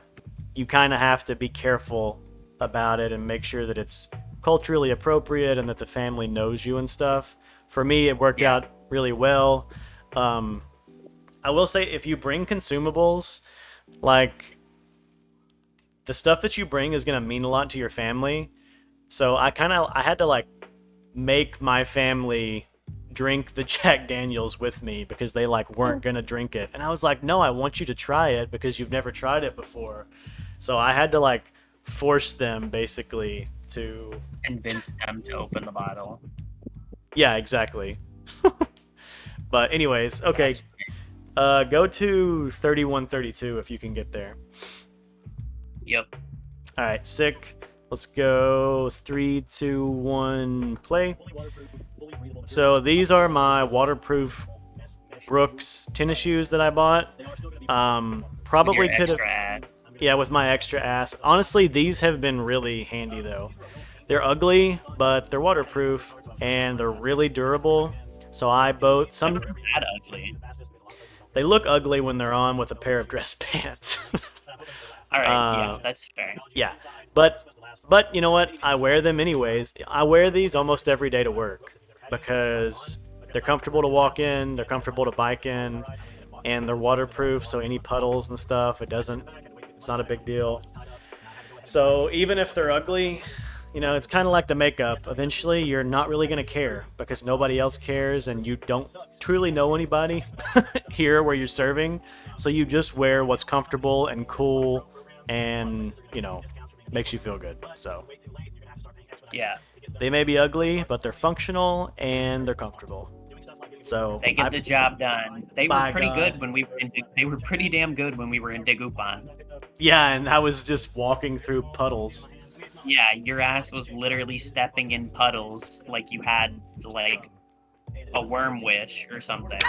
you kind of have to be careful about it and make sure that it's culturally appropriate and that the family knows you and stuff. For me, it worked out really well. I will say, if you bring consumables, like, the stuff that you bring is going to mean a lot to your family. So I had to like make my family drink the Jack Daniels with me because they like weren't gonna drink it, and I was like, no, I want you to try it because you've never tried it before. So I had to like force them basically to convince them to open the bottle. Yeah, exactly. But anyways, okay, go to 3132 if you can get there. Yep. All right, sick. Let's go 3, 2, 1, play. So these are my waterproof Brooks tennis shoes that I bought. Probably could have. Yeah, with my extra ass. Honestly, these have been really handy though. They're ugly, but they're waterproof and they're really durable. So I bought some. That ugly. They look ugly when they're on with a pair of dress pants. All right, that's fair. Yeah, but you know what? I wear them anyways. I wear these almost every day to work because they're comfortable to walk in, they're comfortable to bike in, and they're waterproof. So any puddles and stuff, it's not a big deal. So even if they're ugly, it's kind of like the makeup. Eventually, you're not really gonna care because nobody else cares, and you don't truly know anybody here where you're serving. So you just wear what's comfortable and cool, and makes you feel good. So yeah, they may be ugly, but they're functional and they're comfortable. So they get the job done. They were pretty good when we were they were pretty damn good when we were in Dagupan. Yeah, and I was just walking through puddles. Yeah, your ass was literally stepping in puddles like you had like a worm wish or something.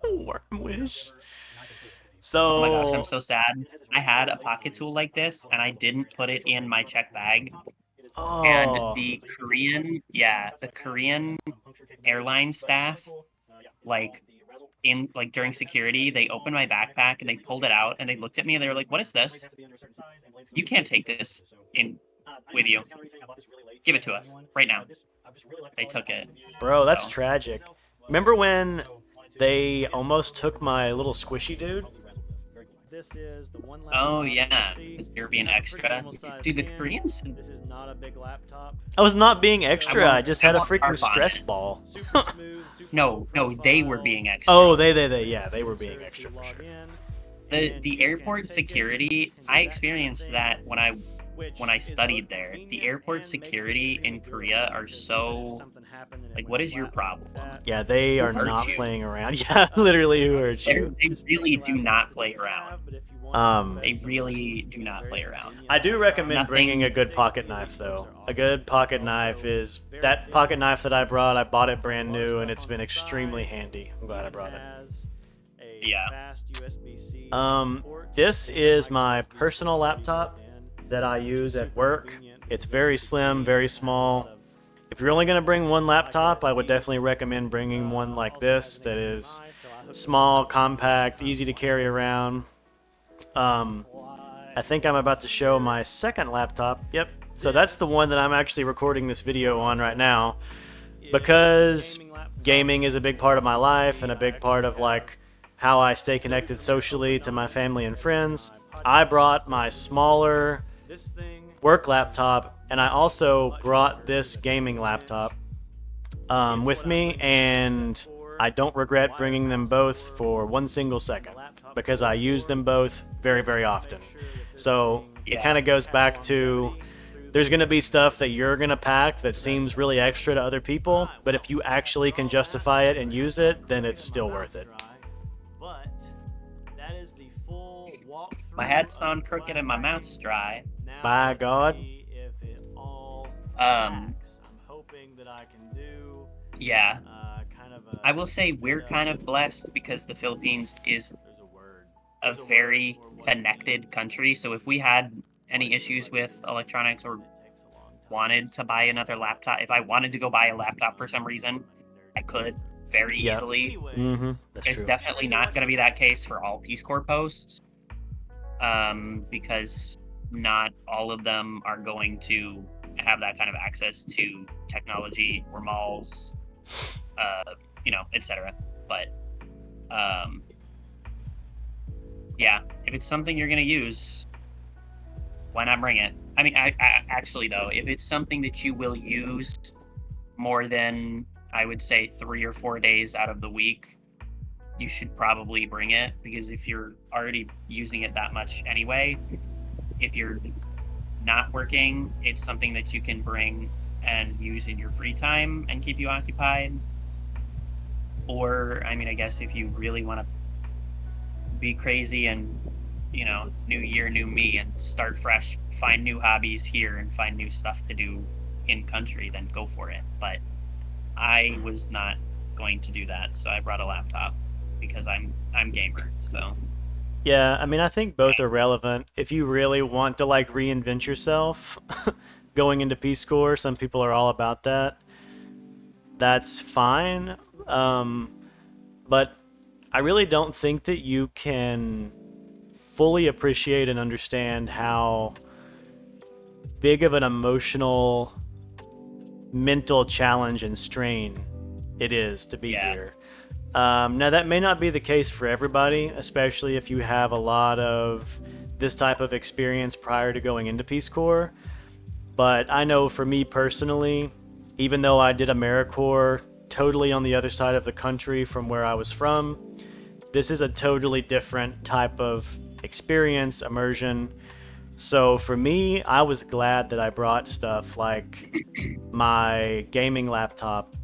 Worm wish. So, oh my gosh, I'm so sad. I had a pocket tool like this, and I didn't put it in my check bag. Oh. And the Korean airline staff, during security, they opened my backpack and they pulled it out and they looked at me and they were like, "What is this? You can't take this in with you. Give it to us right now." They took it. Bro, that's tragic. Remember when they almost took my little squishy dude? this is the one laptop. Oh yeah, because you're being extra. Dude, the Koreans. This is not a big laptop. I was not being extra. I just had a freaking stress ball. No, they were being extra. Oh, yeah, they were being extra for sure. The airport security, I experienced that when I studied there. The airport security in Korea are so, like, what is your problem? Yeah, they are not playing around. Yeah, literally, who hurt you? They really do not play around. They really do not play around. I do recommend bringing a good pocket knife, though. A good pocket knife is that pocket knife that I brought. I bought it brand new, and it's been extremely handy. I'm glad I brought it. Yeah. This is my personal laptop that I use at work. It's very slim, very small. If you're only going to bring one laptop, I would definitely recommend bringing one like this that is small, compact, easy to carry around. I think I'm about to show my second laptop. Yep. So that's the one that I'm actually recording this video on right now, because gaming is a big part of my life and a big part of like how I stay connected socially to my family and friends. I brought my smaller work laptop, and I also brought this gaming laptop with me, and I don't regret bringing them both for one single second, because I use them both very, very often. So it kind of goes back to, there's going to be stuff that you're going to pack that seems really extra to other people, but if you actually can justify it and use it, then it's still worth it. My head's on crooked and my mouth's dry. By God. Yeah. I will say we're kind of blessed because the Philippines is a very connected country. So if we had any issues with electronics or wanted to buy another laptop, if I wanted to go buy a laptop for some reason, I could very easily. Mm-hmm. It's definitely not going to be that case for all Peace Corps posts, because not all of them are going to have that kind of access to technology or malls, etc. But yeah, if it's something you're going to use, why not bring it? I mean, I actually, though, if it's something that you will use more than, I would say, 3 or 4 days out of the week, you should probably bring it, because if you're already using it that much anyway, if you're not working, it's something that you can bring and use in your free time and keep you occupied. Or, I mean, I guess if you really want to be crazy and, new year, new me, and start fresh, find new hobbies here and find new stuff to do in country, then go for it. But I was not going to do that, so I brought a laptop because I'm gamer, so. Yeah, I mean, I think both are relevant. If you really want to like reinvent yourself going into Peace Corps, some people are all about that. That's fine. But I really don't think that you can fully appreciate and understand how big of an emotional, mental challenge and strain it is to be here. Now, that may not be the case for everybody, especially if you have a lot of this type of experience prior to going into Peace Corps. But I know for me personally, even though I did AmeriCorps totally on the other side of the country from where I was from, this is a totally different type of experience, immersion. So for me, I was glad that I brought stuff like my gaming laptop,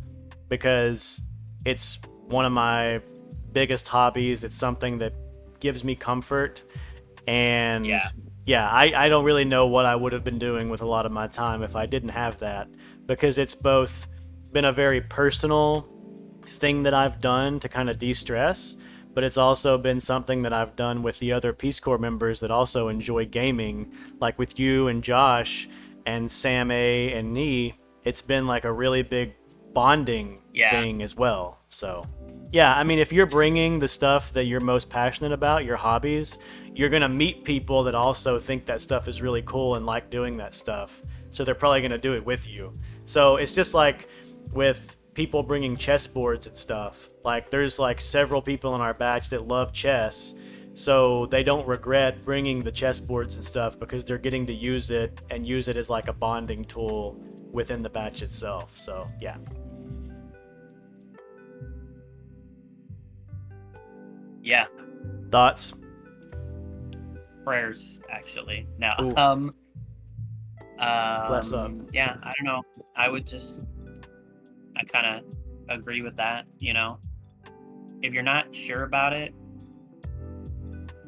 because it's one of my biggest hobbies. It's something that gives me comfort. And I don't really know what I would have been doing with a lot of my time if I didn't have that, because it's both been a very personal thing that I've done to kind of de-stress, but it's also been something that I've done with the other Peace Corps members that also enjoy gaming, like with you and Josh and Sam A and Nee. It's been like a really big bonding thing as well. So yeah, I mean, if you're bringing the stuff that you're most passionate about, your hobbies, you're going to meet people that also think that stuff is really cool and like doing that stuff. So they're probably going to do it with you. So it's just like with people bringing chess boards and stuff. Like there's like several people in our batch that love chess, so they don't regret bringing the chessboards and stuff because they're getting to use it as like a bonding tool within the batch itself. So yeah. Yeah. Thoughts? Prayers, actually. No. Ooh. Bless up. Yeah, I don't know. I kind of agree with that, you know. If you're not sure about it,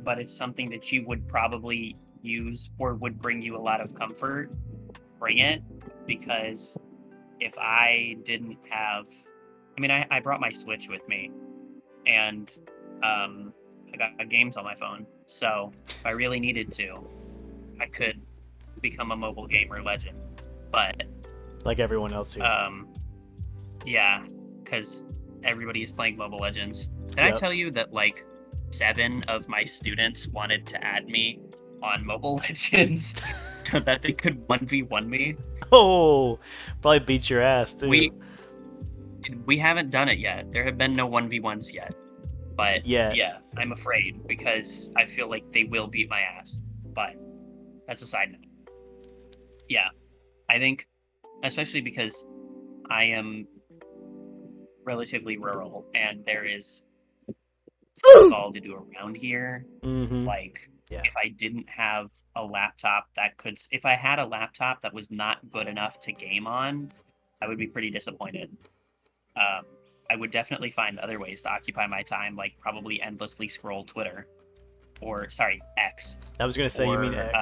but it's something that you would probably use or would bring you a lot of comfort, bring it. Because if I didn't have, I mean, I brought my Switch with me, and I got games on my phone. So if I really needed to, I could become a mobile gamer legend. But like everyone else here. Yeah, because everybody is playing Mobile Legends. Did I tell you that like 7 of my students wanted to add me on Mobile Legends so that they could 1v1 me? Oh, probably beat your ass too. We haven't done it yet. There have been no 1v1s yet. But yeah, I'm afraid because I feel like they will beat my ass. But that's a side note. Yeah, I think, especially because I am relatively rural and there is all to do around here. Mm-hmm. Like, if I didn't have a laptop if I had a laptop that was not good enough to game on, I would be pretty disappointed. I would definitely find other ways to occupy my time, like probably endlessly scroll Twitter, or sorry, X. I was gonna say, you mean X?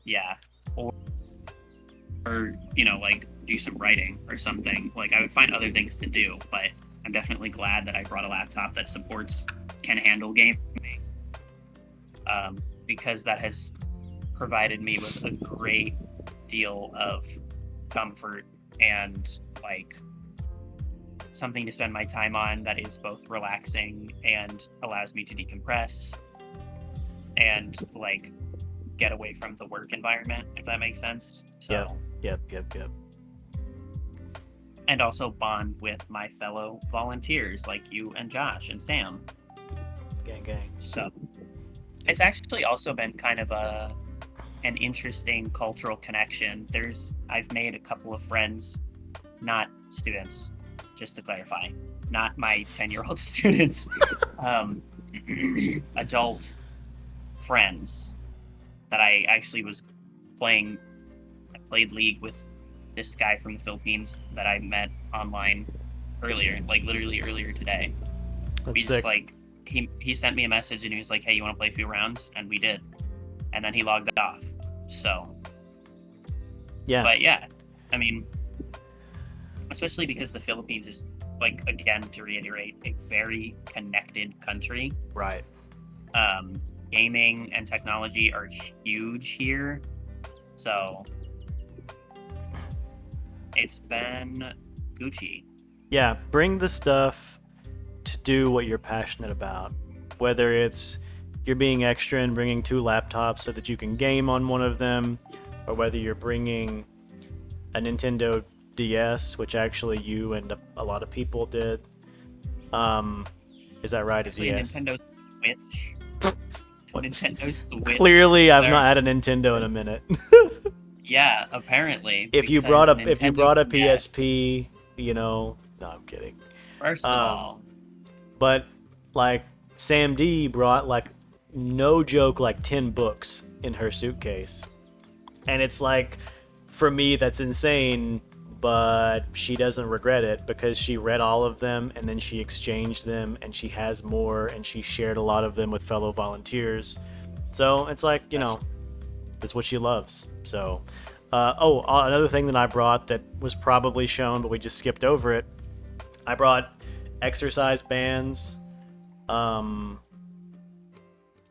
Yeah, or you know, like do some writing or something. Like I would find other things to do, but I'm definitely glad that I brought a laptop that can handle gaming, because that has provided me with a great deal of comfort and like something to spend my time on that is both relaxing and allows me to decompress and like get away from the work environment, if that makes sense. So Yep. And also bond with my fellow volunteers like you and Josh and Sam. Gang. So it's actually also been kind of an interesting cultural connection. I've made a couple of friends, not students, just to clarify, not my 10-year-old students, adult friends that I actually was playing. I played League with this guy from the Philippines that I met online earlier, like literally earlier today. That's sick. Just like he sent me a message and he was like, "Hey, you want to play a few rounds?" And we did, and then he logged off. So yeah, but yeah, I mean, especially because the Philippines is, like, again, to reiterate, a very connected country. Right. Gaming and technology are huge here, so it's been Gucci. Yeah, bring the stuff to do what you're passionate about. Whether it's you're being extra and bringing 2 laptops so that you can game on one of them, or whether you're bringing a Nintendo DS, which actually you and a lot of people did. Is that right? Actually, a DS? Nintendo Switch. Nintendo Switch. Clearly, I've not had a Nintendo in a minute. Yeah, apparently. If you brought a PSP, you know, no, I'm kidding. First of all, but like Sam D brought, like, no joke, like 10 books in her suitcase, and it's like, for me, that's insane. But she doesn't regret it because she read all of them and then she exchanged them and she has more and she shared a lot of them with fellow volunteers. So it's like, you know, that's what she loves. So, another thing that I brought that was probably shown, but we just skipped over it. I brought exercise bands. And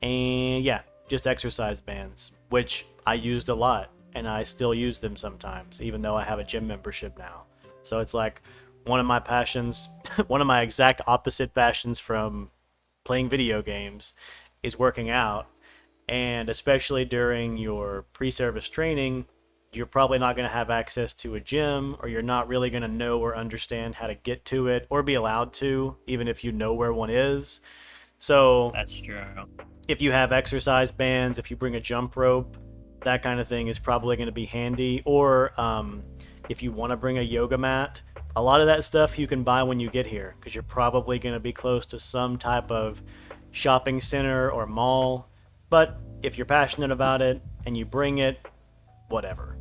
yeah, just exercise bands, which I used a lot. And I still use them sometimes, even though I have a gym membership now. So it's like one of my passions, one of my exact opposite passions from playing video games is working out. And especially during your pre-service training, you're probably not going to have access to a gym, or you're not really going to know or understand how to get to it or be allowed to, even if you know where one is. So that's true. If you have exercise bands, if you bring a jump rope, that kind of thing is probably going to be handy. Or if you want to bring a yoga mat, a lot of that stuff you can buy when you get here because you're probably going to be close to some type of shopping center or mall. But if you're passionate about it and you bring it, whatever.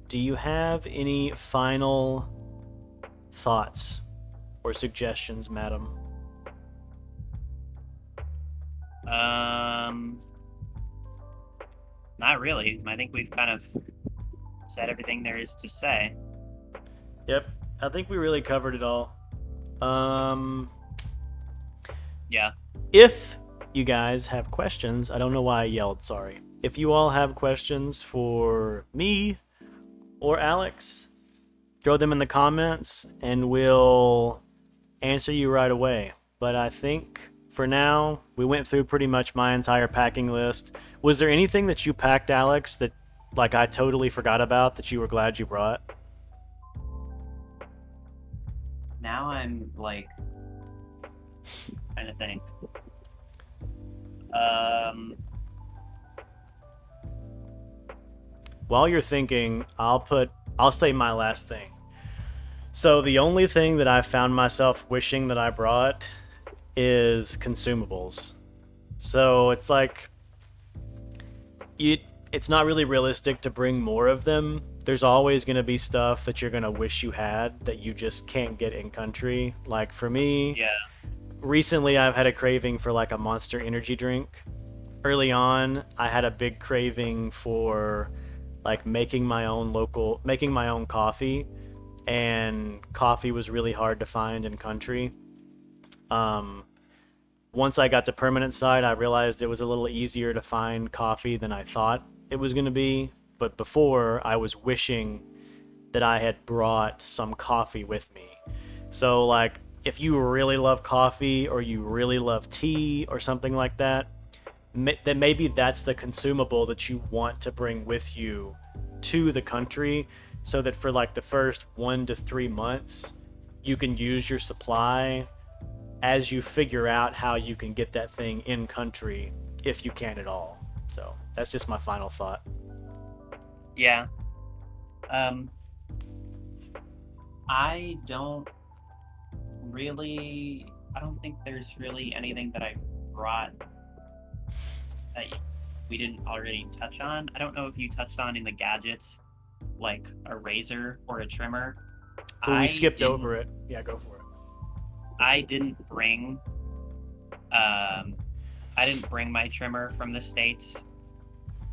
Do you have any final thoughts or suggestions, madam? Not really. I think we've kind of said everything there is to say. Yep, I think we really covered it all. Yeah. If you guys have questions, I don't know why I yelled, sorry. If you all have questions for me or Alex, throw them in the comments and we'll answer you right away. But I think for now, we went through pretty much my entire packing list. Was there anything that you packed, Alex, that like I totally forgot about that you were glad you brought? Now I'm like trying to think. While you're thinking, I'll say my last thing. So the only thing that I found myself wishing that I brought is consumables. So it's like it's not really realistic to bring more of them. There's always going to be stuff that you're going to wish you had that you just can't get in country. Like for me, recently I've had a craving for like a Monster energy drink. Early on, I had a big craving for like making my own coffee, and coffee was really hard to find in country. Once I got to permanent site, I realized it was a little easier to find coffee than I thought it was going to be. But before, I was wishing that I had brought some coffee with me. So like, if you really love coffee or you really love tea or something like that, then maybe that's the consumable that you want to bring with you to the country, so that for like the first 1 to 3 months, you can use your supply as you figure out how you can get that thing in country, if you can at all. So that's just my final thought. Yeah. I don't think there's really anything that I brought that we didn't already touch on. I don't know if you touched on in the gadgets, like a razor or a trimmer. We skipped over it. Yeah, go for it. I didn't bring my trimmer from the States,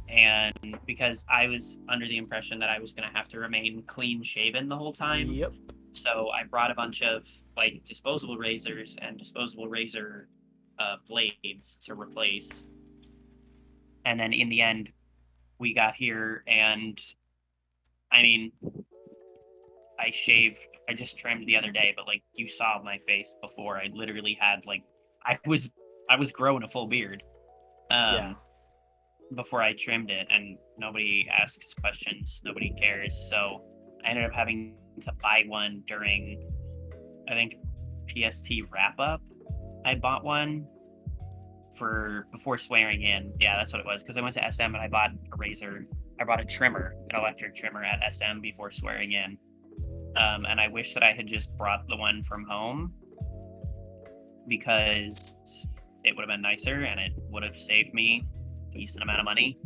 and because I was under the impression that I was going to have to remain clean shaven the whole time. Yep. So I brought a bunch of like disposable razors and disposable razor blades to replace. And then in the end, we got here, and I mean, I just trimmed the other day, but like you saw my face before, I literally had like, I was growing a full beard before I trimmed it, and nobody asks questions, nobody cares. So I ended up having to buy one during, I think, PST wrap up. I bought one before swearing in. Yeah, that's what it was, because I went to SM and I bought a trimmer, an electric trimmer at SM before swearing in. And I wish that I had just brought the one from home, because it would have been nicer and it would have saved me a decent amount of money,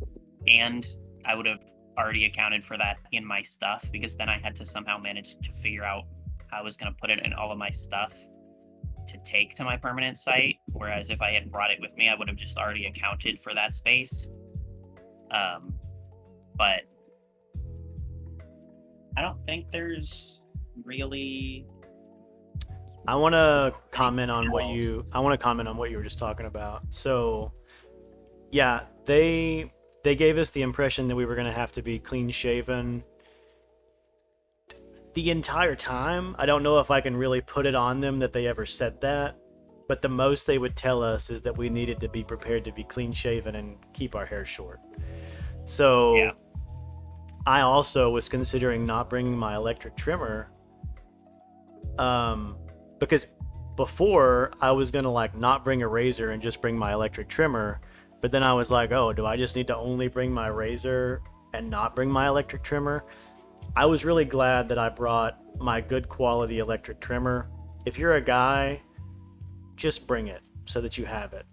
and I would have already accounted for that in my stuff, because then I had to somehow manage to figure out how I was going to put it in all of my stuff to take to my permanent site, whereas if I had brought it with me, I would have just already accounted for that space. But I don't think there's really. I want to comment on what you were just talking about. So, yeah, they gave us the impression that we were going to have to be clean shaven the entire time. I don't know if I can really put it on them that they ever said that, but the most they would tell us is that we needed to be prepared to be clean shaven and keep our hair short. So I also was considering not bringing my electric trimmer, because before I was gonna like not bring a razor and just bring my electric trimmer, but then I was like, oh, do I just need to only bring my razor and not bring my electric trimmer? I was really glad that I brought my good quality electric trimmer. If you're a guy, just bring it so that you have it.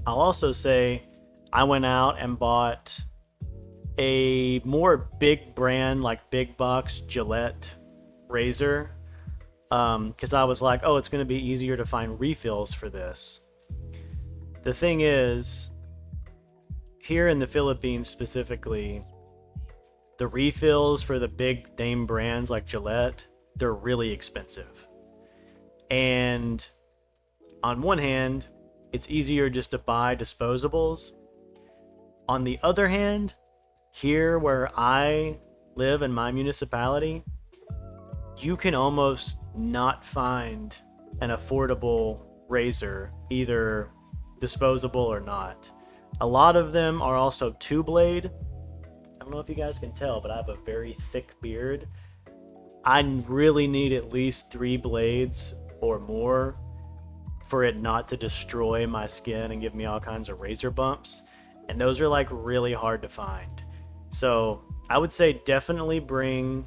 I'll also say I went out and bought a more big brand, like big box Gillette razor, because I was like, oh, it's going to be easier to find refills for this. The thing is, here in the Philippines specifically, the refills for the big name brands like Gillette, they're really expensive. And on one hand, it's easier just to buy disposables. On the other hand, here where I live in my municipality, you can almost not find an affordable razor, either disposable or not. A lot of them are also two-blade. I don't know if you guys can tell, but I have a very thick beard. I really need at least 3 blades or more for it not to destroy my skin and give me all kinds of razor bumps. And those are like really hard to find. So I would say definitely bring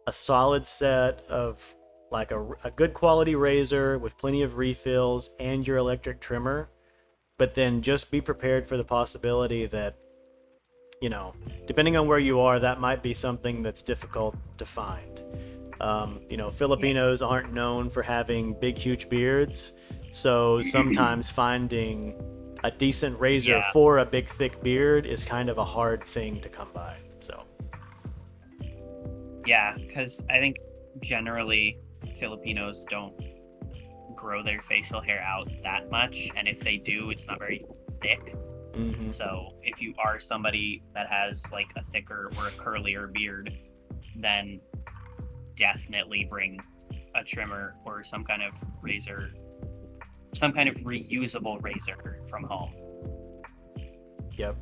a solid set of like a good quality razor with plenty of refills and your electric trimmer. But then just be prepared for the possibility that, you know, depending on where you are, that might be something that's difficult to find. You know, Filipinos aren't known for having big, huge beards. So sometimes finding a decent razor for a big, thick beard is kind of a hard thing to come by. So. Yeah, because I think generally Filipinos don't grow their facial hair out that much. And if they do, it's not very thick. Mm-hmm. So if you are somebody that has like a thicker or a curlier beard, then definitely bring a trimmer or some kind of razor, some kind of reusable razor from home. Yep.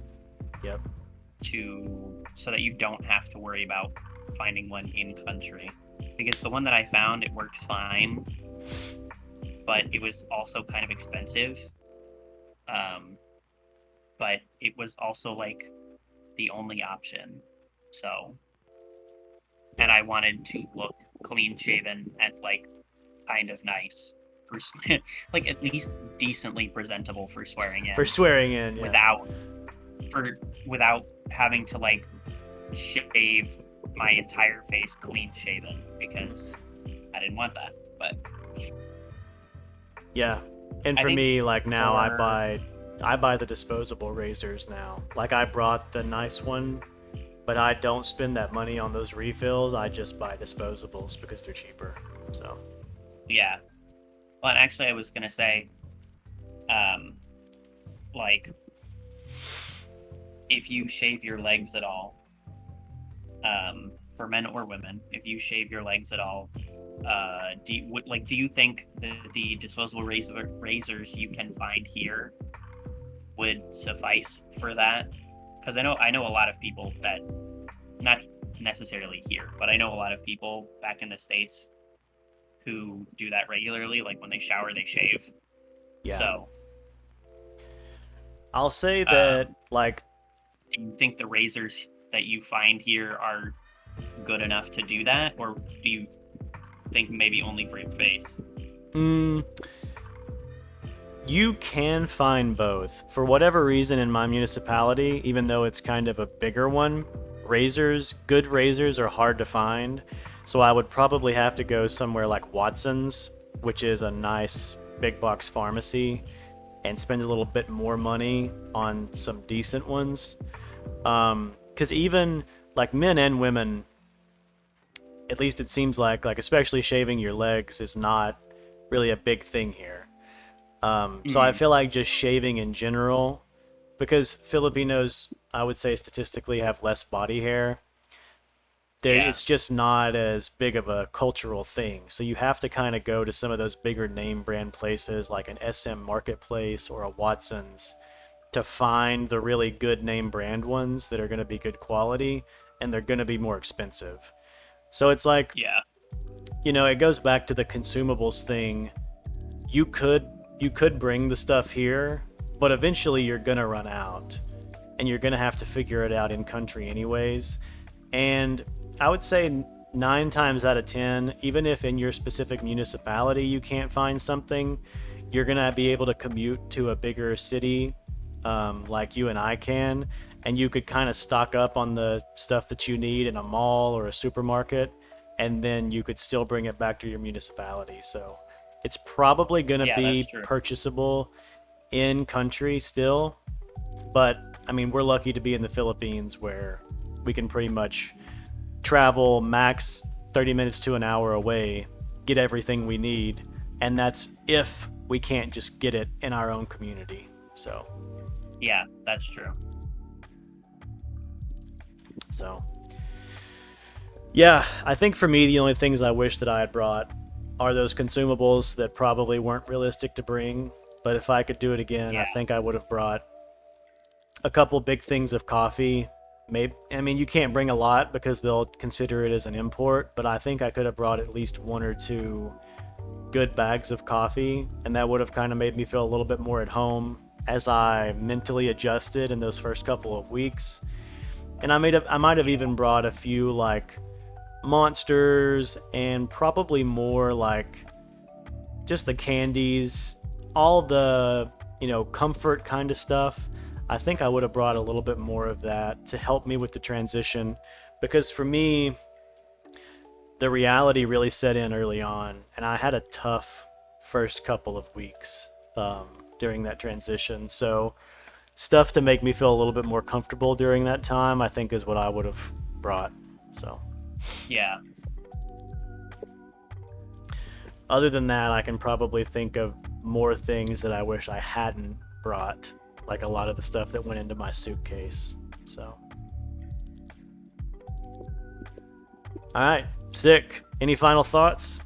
So that you don't have to worry about finding one in country. Because the one that I found, it works fine, but it was also kind of expensive. But it was also like the only option. So, and I wanted to look clean shaven and like kind of nice for like at least decently presentable for swearing in. For swearing in, yeah. Without having to like shave my entire face clean shaven, because I didn't want that. But yeah, and for me, like now I buy the disposable razors now. Like I brought the nice one, but I don't spend that money on those refills. I just buy disposables because they're cheaper. So yeah. Well, and actually I was gonna say, like if you shave your legs at all, for men or women, if you shave your legs at all, do you think that the disposable razors you can find here would suffice for that? Because I know a lot of people that, not necessarily here, but I know a lot of people back in the States who do that regularly. Like when they shower, they shave. Yeah. So I'll say that do you think the razors that you find here are good enough to do that, or do you think maybe only for your face? You can find both. For whatever reason in my municipality, even though it's kind of a bigger one, good razors are hard to find. So I would probably have to go somewhere like Watson's, which is a nice big box pharmacy, and spend a little bit more money on some decent ones. Because even like men and women, at least it seems like especially shaving your legs is not really a big thing here. So I feel like just shaving in general, because Filipinos, I would say statistically, have less body hair. It's just not as big of a cultural thing. So you have to kind of go to some of those bigger name brand places like an SM Marketplace or a Watson's to find the really good name brand ones that are going to be good quality. and they're going to be more expensive. So it's like, yeah, it goes back to the consumables thing. You could bring the stuff here, but eventually you're going to run out, and you're going to have to figure it out in country anyways. And I would say 9 times out of 10, even if in your specific municipality you can't find something, you're going to be able to commute to a bigger city, like you and I can, and you could kind of stock up on the stuff that you need in a mall or a supermarket, and then you could still bring it back to your municipality. So it's probably going to be purchasable in country still. But I mean, we're lucky to be in the Philippines, where we can pretty much travel max 30 minutes to an hour away, get everything we need, and that's if we can't just get it in our own community. So yeah, that's true. So yeah, I think for me, the only things I wish that I had brought are those consumables that probably weren't realistic to bring. But if I could do it again, I think I would have brought a couple big things of coffee. Maybe, I mean, you can't bring a lot because they'll consider it as an import, but I think I could have brought at least 1 or 2 good bags of coffee, and that would have kind of made me feel a little bit more at home as I mentally adjusted in those first couple of weeks. And I might have even brought a few like Monsters, and probably more like just the candies, all the comfort kind of stuff. I think I would have brought a little bit more of that to help me with the transition, because for me, the reality really set in early on, and I had a tough first couple of weeks during that transition. So stuff to make me feel a little bit more comfortable during that time, I think, is what I would have brought. So yeah. Other than that, I can probably think of more things that I wish I hadn't brought, like a lot of the stuff that went into my suitcase. So all right, sick. Any final thoughts?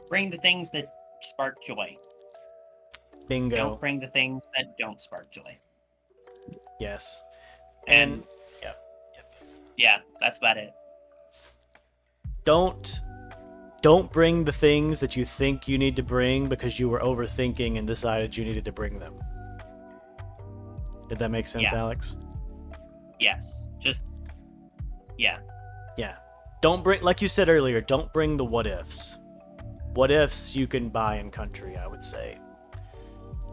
Bring the things that spark joy. Bingo. Don't bring the things that don't spark joy. Yes. And yeah, that's about it. Don't bring the things that you think you need to bring because you were overthinking and decided you needed to bring them. Did that make sense, Alex? Yes. Just yeah. Don't bring, like you said earlier, don't bring the what ifs. What ifs you can buy in country, I would say.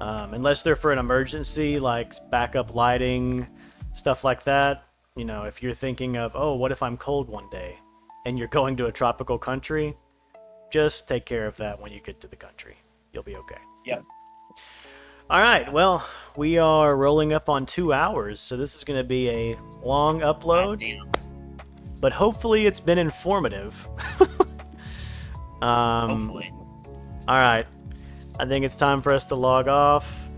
Unless they're for an emergency, like backup lighting, stuff like that. If you're thinking of, oh, what if I'm cold one day and you're going to a tropical country, just take care of that when you get to the country. You'll be okay. Yep. All right. Well, we are rolling up on 2 hours, so this is going to be a long upload. Damn. But hopefully it's been informative. Hopefully. All right. I think it's time for us to log off.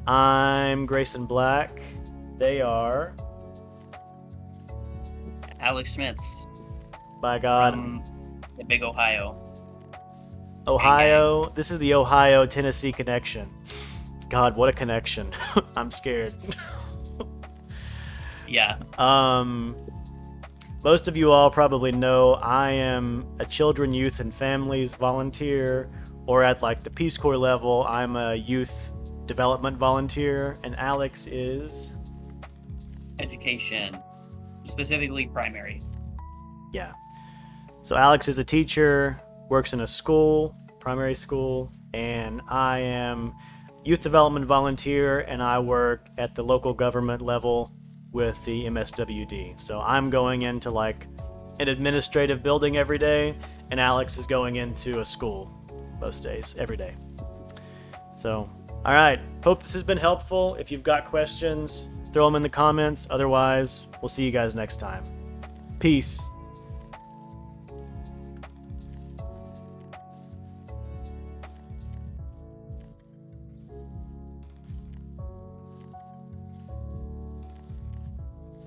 I'm Grayson Black. They are Alex Schmitz. By God. From the big Ohio. Ohio. This is the Ohio-Tennessee connection. God, what a connection. I'm scared. Yeah. Most of you all probably know I am a children, youth, and families volunteer, or at like the Peace Corps level, I'm a youth development volunteer, and Alex is education, specifically primary. Yeah. So Alex is a teacher, works in a school, primary school, and I am youth development volunteer, and I work at the local government level with the MSWD. So I'm going into like an administrative building every day, and Alex is going into a school most days, every day. So, all right. Hope this has been helpful. If you've got questions, throw them in the comments. Otherwise, we'll see you guys next time. Peace.